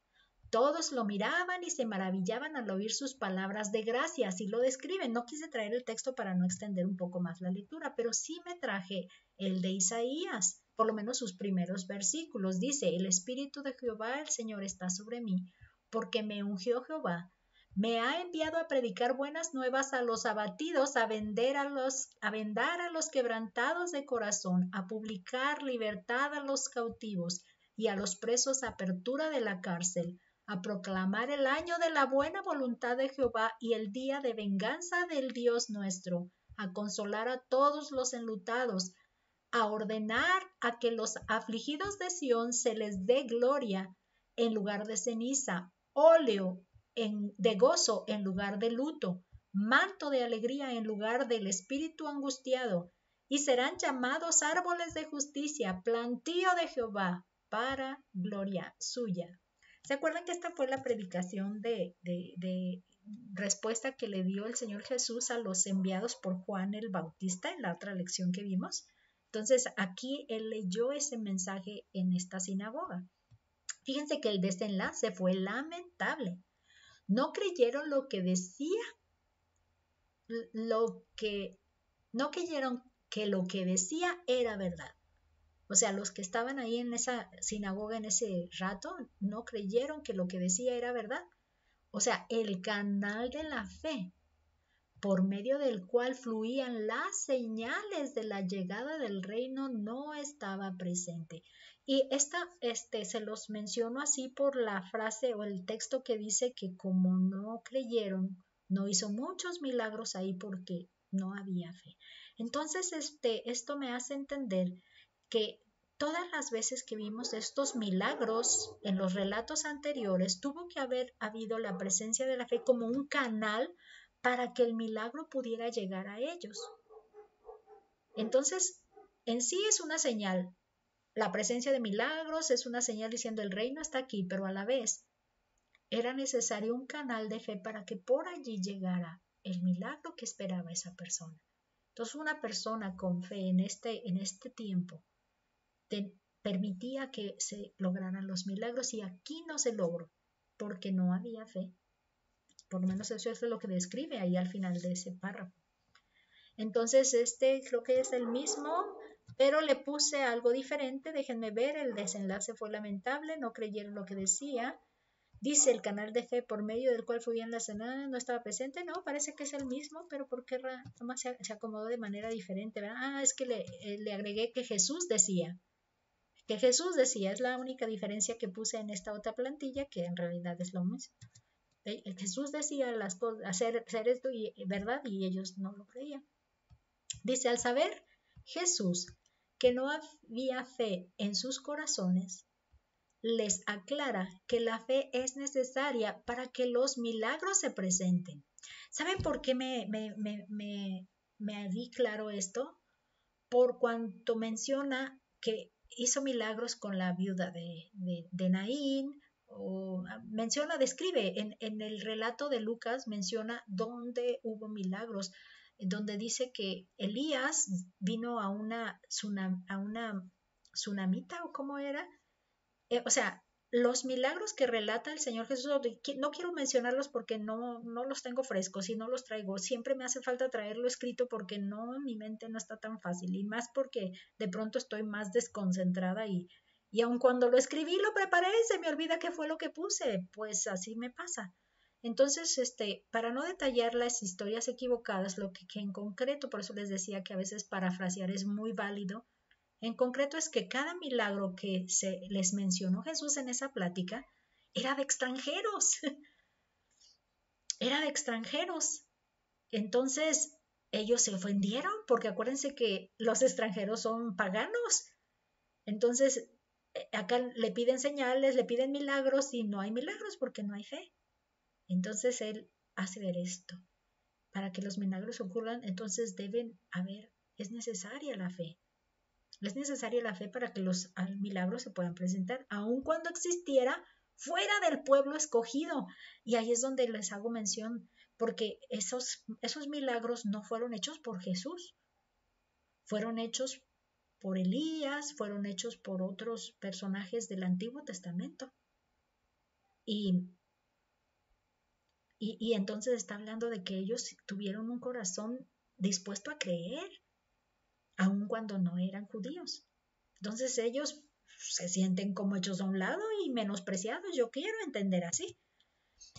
Todos lo miraban y se maravillaban al oír sus palabras de gracia, así lo describen. No quise traer el texto para no extender un poco más la lectura, pero sí me traje el de Isaías, por lo menos sus primeros versículos. Dice, el Espíritu de Jehová, el Señor, está sobre mí, porque me ungió Jehová. Me ha enviado a predicar buenas nuevas a los abatidos, a vendar a los quebrantados de corazón, a publicar libertad a los cautivos y a los presos apertura de la cárcel, a proclamar el año de la buena voluntad de Jehová y el día de venganza del Dios nuestro, a consolar a todos los enlutados, a ordenar a que los afligidos de Sión se les dé gloria en lugar de ceniza, óleo de gozo en lugar de luto, manto de alegría en lugar del espíritu angustiado, y serán llamados árboles de justicia, plantío de Jehová, para gloria suya. ¿Se acuerdan que esta fue la predicación de respuesta que le dio el Señor Jesús a los enviados por Juan el Bautista en la otra lección que vimos? Entonces, aquí él leyó ese mensaje en esta sinagoga. Fíjense que el desenlace fue lamentable. No creyeron lo que decía, no creyeron que lo que decía era verdad. O sea, los que estaban ahí en esa sinagoga en ese rato no creyeron que lo que decía era verdad. O sea, el canal de la fe, por medio del cual fluían las señales de la llegada del reino, no estaba presente. Y se los menciono así por la frase o el texto que dice que como no creyeron, no hizo muchos milagros ahí porque no había fe. Entonces, esto me hace entender que todas las veces que vimos estos milagros en los relatos anteriores, tuvo que haber habido la presencia de la fe como un canal para que el milagro pudiera llegar a ellos. Entonces, en sí es una señal. La presencia de milagros es una señal diciendo el reino está aquí, pero a la vez era necesario un canal de fe para que por allí llegara el milagro que esperaba esa persona. Entonces, una persona con fe en este tiempo permitía que se lograran los milagros y aquí no se logró porque no había fe. Por lo menos eso es lo que describe ahí al final de ese párrafo. Entonces creo que es el mismo, pero le puse algo diferente. Déjenme ver, el desenlace fue lamentable, no creyeron lo que decía. Dice el canal de fe por medio del cual fluían las señales, no estaba presente. No, parece que es el mismo, pero ¿por qué nomás se acomodó de manera diferente? ¿Verdad? Es que le agregué que Jesús decía. Que Jesús decía, es la única diferencia que puse en esta otra plantilla, que en realidad es lo mismo. Jesús decía las cosas, hacer esto y verdad, y ellos no lo creían. Dice, al saber Jesús que no había fe en sus corazones, les aclara que la fe es necesaria para que los milagros se presenten. ¿Saben por qué me di claro esto? Por cuanto menciona que hizo milagros con la viuda de Naín, o describe en el relato de Lucas, menciona dónde hubo milagros, donde dice que Elías vino a una tsunamita, o cómo era, o sea, los milagros que relata el Señor Jesús, no quiero mencionarlos porque no los tengo frescos y no los traigo. Siempre me hace falta traerlo escrito porque mi mente no está tan fácil y más porque de pronto estoy más desconcentrada y aun cuando lo escribí, lo preparé, se me olvida qué fue lo que puse. Pues así me pasa. Entonces, para no detallar las historias equivocadas, lo que en concreto, por eso les decía que a veces parafrasear es muy válido. En concreto es que cada milagro que se les mencionó Jesús en esa plática era de extranjeros. Era de extranjeros. Entonces ellos se ofendieron porque acuérdense que los extranjeros son paganos. Entonces acá le piden señales, le piden milagros y no hay milagros porque no hay fe. Entonces él hace ver esto. Para que los milagros ocurran, entonces es necesaria la fe. Es necesaria la fe para que los milagros se puedan presentar, aun cuando existiera fuera del pueblo escogido. Y ahí es donde les hago mención, porque esos milagros no fueron hechos por Jesús, fueron hechos por Elías, fueron hechos por otros personajes del Antiguo Testamento. Y entonces está hablando de que ellos tuvieron un corazón dispuesto a creer, aun cuando no eran judíos. Entonces ellos se sienten como hechos a un lado y menospreciados. Yo quiero entender así.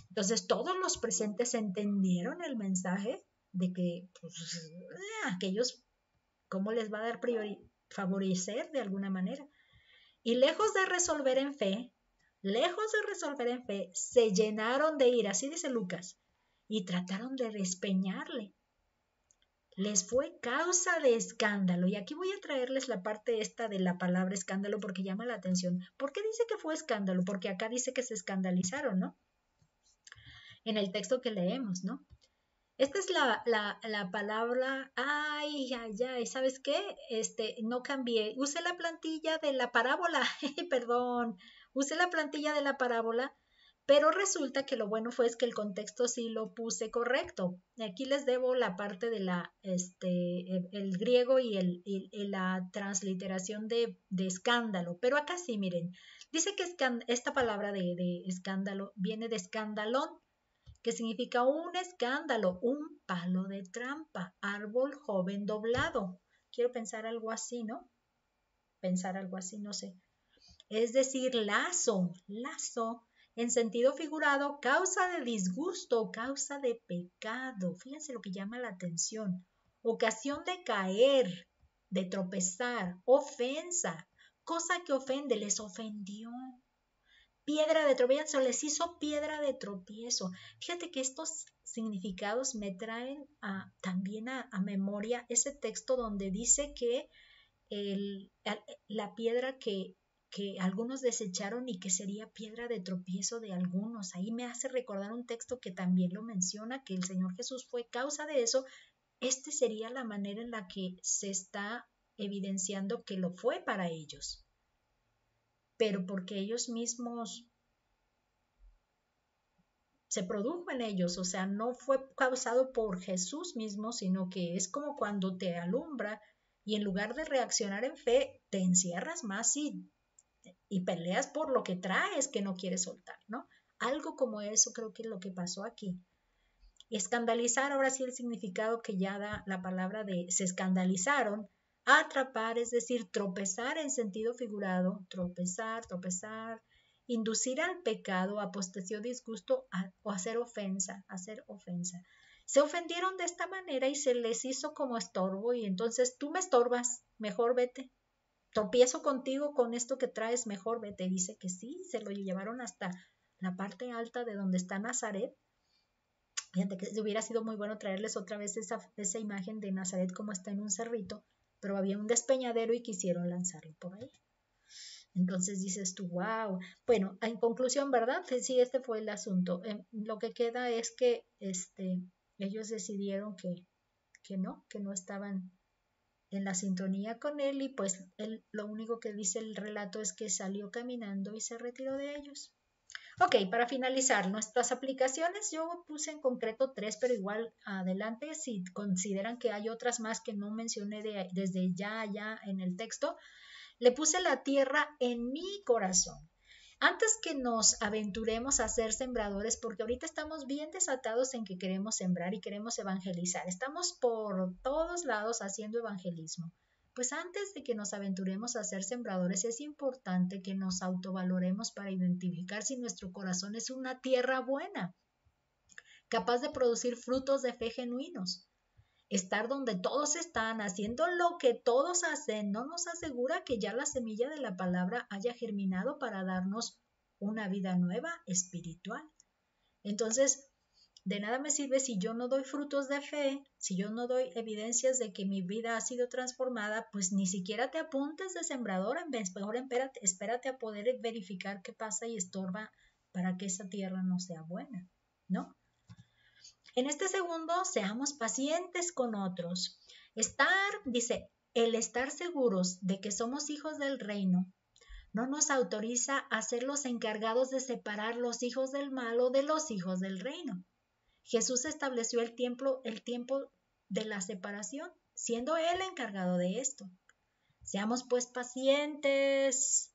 Entonces todos los presentes entendieron el mensaje de que aquellos, ¿cómo les va a dar favorecer de alguna manera? Y lejos de resolver en fe, se llenaron de ira, así dice Lucas, y trataron de despeñarle. Les fue causa de escándalo. Y aquí voy a traerles la parte esta de la palabra escándalo porque llama la atención. ¿Por qué dice que fue escándalo? Porque acá dice que se escandalizaron, ¿no? En el texto que leemos, ¿no? Esta es la palabra, ay, ¿sabes qué? No cambié. Usé la plantilla de la parábola, perdón. Usé la plantilla de la parábola, pero resulta que lo bueno fue que el contexto sí lo puse correcto. Aquí les debo la parte de el griego y la transliteración de escándalo, pero acá sí, miren, dice que esta palabra de escándalo viene de escandalón, que significa un escándalo, un palo de trampa, árbol joven doblado. Quiero pensar algo así, ¿no? Pensar algo así, no sé. Es decir, lazo, en sentido figurado, causa de disgusto, causa de pecado. Fíjense lo que llama la atención. Ocasión de caer, de tropezar, ofensa, cosa que ofende, les ofendió. Piedra de tropiezo, les hizo piedra de tropiezo. Fíjate que estos significados me traen también a memoria ese texto donde dice que la piedra que algunos desecharon y que sería piedra de tropiezo de algunos. Ahí me hace recordar un texto que también lo menciona, que el Señor Jesús fue causa de eso. Sería la manera en la que se está evidenciando que lo fue para ellos. Pero porque ellos mismos se produjo en ellos, o sea, no fue causado por Jesús mismo, sino que es como cuando te alumbra y en lugar de reaccionar en fe, te encierras más y peleas por lo que traes que no quieres soltar, ¿no? Algo como eso creo que es lo que pasó aquí. Escandalizar, ahora sí el significado que ya da la palabra de se escandalizaron, atrapar, es decir, tropezar en sentido figurado, tropezar, inducir al pecado, apostasía o disgusto o hacer ofensa. Se ofendieron de esta manera y se les hizo como estorbo y entonces tú me estorbas, mejor vete. Tropiezo contigo con esto que traes, mejor vete. Dice que sí, se lo llevaron hasta la parte alta de donde está Nazaret. Fíjate que hubiera sido muy bueno traerles otra vez esa imagen de Nazaret como está en un cerrito, pero había un despeñadero y quisieron lanzarlo por ahí. Entonces dices tú, wow. Bueno, en conclusión, ¿verdad? Sí, este fue el asunto. Lo que queda es que ellos decidieron que no estaban en la sintonía con él y pues lo único que dice el relato es que salió caminando y se retiró de ellos. Ok, para finalizar, nuestras aplicaciones, yo puse en concreto 3, pero igual adelante, si consideran que hay otras más que no mencioné desde ya en el texto, le puse la tierra en mi corazón. Antes que nos aventuremos a ser sembradores, porque ahorita estamos bien desatados en que queremos sembrar y queremos evangelizar, estamos por todos lados haciendo evangelismo. Pues antes de que nos aventuremos a ser sembradores, es importante que nos autovaloremos para identificar si nuestro corazón es una tierra buena, capaz de producir frutos de fe genuinos. Estar donde todos están, haciendo lo que todos hacen, no nos asegura que ya la semilla de la palabra haya germinado para darnos una vida nueva espiritual. Entonces, de nada me sirve si yo no doy frutos de fe, si yo no doy evidencias de que mi vida ha sido transformada, pues ni siquiera te apuntes de sembrador, mejor espérate a poder verificar qué pasa y estorba para que esa tierra no sea buena, ¿no? En este segundo, seamos pacientes con otros. Dice, el estar seguros de que somos hijos del reino no nos autoriza a ser los encargados de separar los hijos del mal de los hijos del reino. Jesús estableció el tiempo de la separación, siendo Él encargado de esto. Seamos pues pacientes.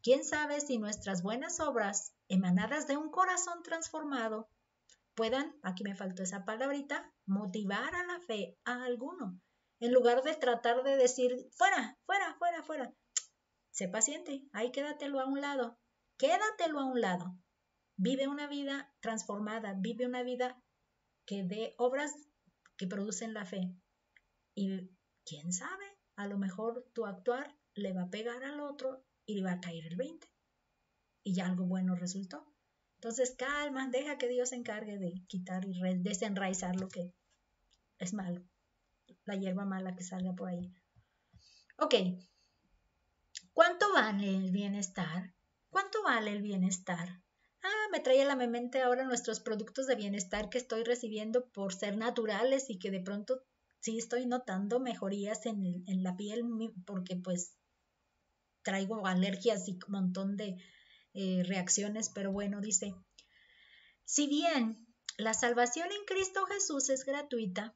¿Quién sabe si nuestras buenas obras, emanadas de un corazón transformado, puedan, aquí me faltó esa palabrita, motivar a la fe a alguno? En lugar de tratar de decir, fuera, fuera, fuera, fuera. Sé paciente, ahí quédatelo a un lado. Quédatelo a un lado. Vive una vida transformada, vive una vida que dé obras que producen la fe. Y quién sabe, a lo mejor tu actuar le va a pegar al otro y le va a caer el 20. Y ya algo bueno resultó. Entonces, calma, deja que Dios se encargue de quitar y desenraizar lo que es malo, la hierba mala que salga por ahí. Ok, ¿cuánto vale el bienestar? ¿Cuánto vale el bienestar? Me trae a la mente ahora nuestros productos de bienestar que estoy recibiendo por ser naturales y que de pronto sí estoy notando mejorías en la piel porque pues traigo alergias y un montón de reacciones, pero bueno, dice, si bien la salvación en Cristo Jesús es gratuita,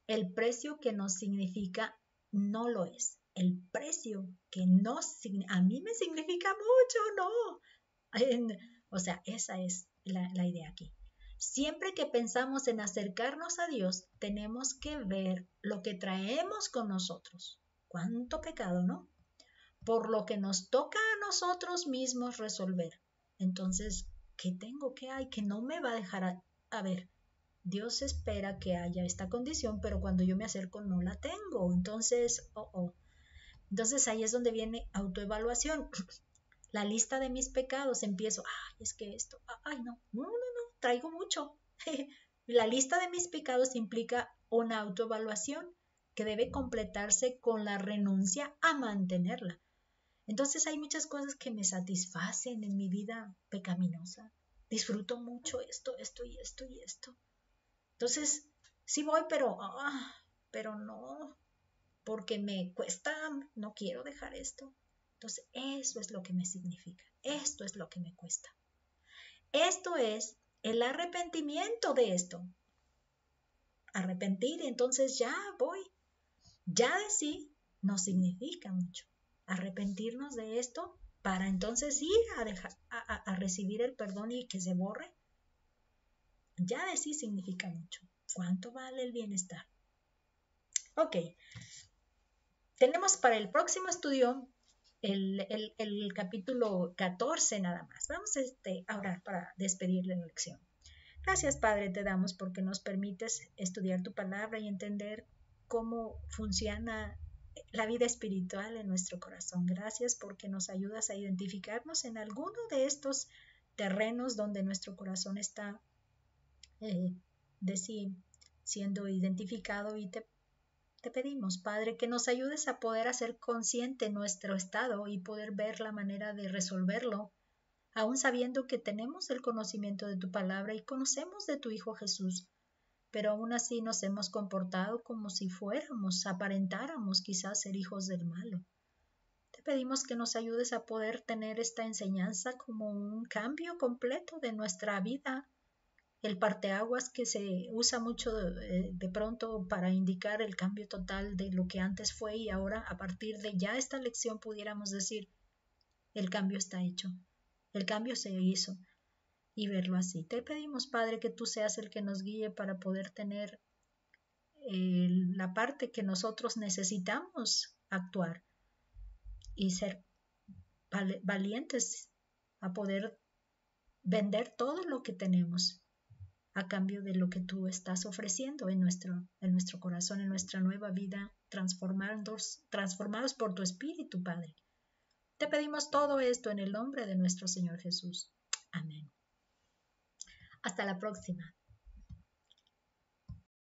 el precio que nos significa no lo es. El precio que a mí me significa mucho, no. O sea, esa es la idea aquí. Siempre que pensamos en acercarnos a Dios, tenemos que ver lo que traemos con nosotros. ¿Cuánto pecado, no? Por lo que nos toca a nosotros mismos resolver. Entonces, ¿qué tengo? ¿Qué hay? Que no me va a dejar a ver. Dios espera que haya esta condición, pero cuando yo me acerco no la tengo. Entonces, Entonces ahí es donde viene autoevaluación. La lista de mis pecados, empiezo, es que esto, no, traigo mucho. La lista de mis pecados implica una autoevaluación que debe completarse con la renuncia a mantenerla. Entonces hay muchas cosas que me satisfacen en mi vida pecaminosa. Disfruto mucho esto y esto y esto. Entonces, sí voy, pero no, porque me cuesta, no quiero dejar esto. Entonces, eso es lo que me significa, esto es lo que me cuesta. Esto es el arrepentimiento de esto. Arrepentir, entonces ya voy. Ya de sí no significa mucho. Arrepentirnos de esto para entonces ir a recibir el perdón y que se borre, ya de sí significa mucho. ¿Cuánto vale el bienestar? Ok, tenemos para el próximo estudio el capítulo 14 nada más. Vamos a orar para despedir la lección. Gracias, Padre, te damos porque nos permites estudiar tu palabra y entender cómo funciona la vida espiritual en nuestro corazón. Gracias porque nos ayudas a identificarnos en alguno de estos terrenos donde nuestro corazón está siendo identificado y te pedimos, Padre, que nos ayudes a poder hacer consciente nuestro estado y poder ver la manera de resolverlo, aún sabiendo que tenemos el conocimiento de tu palabra y conocemos de tu Hijo Jesús, pero aún así nos hemos comportado como si aparentáramos quizás ser hijos del malo. Te pedimos que nos ayudes a poder tener esta enseñanza como un cambio completo de nuestra vida, el parteaguas que se usa mucho de pronto para indicar el cambio total de lo que antes fue y ahora a partir de ya esta lección pudiéramos decir el cambio está hecho, el cambio se hizo y verlo así. Te pedimos, Padre, que tú seas el que nos guíe para poder tener la parte que nosotros necesitamos actuar y ser valientes a poder vender todo lo que tenemos a cambio de lo que tú estás ofreciendo en nuestro corazón, en nuestra nueva vida, transformados por tu Espíritu, Padre. Te pedimos todo esto en el nombre de nuestro Señor Jesús. Amén. Hasta la próxima.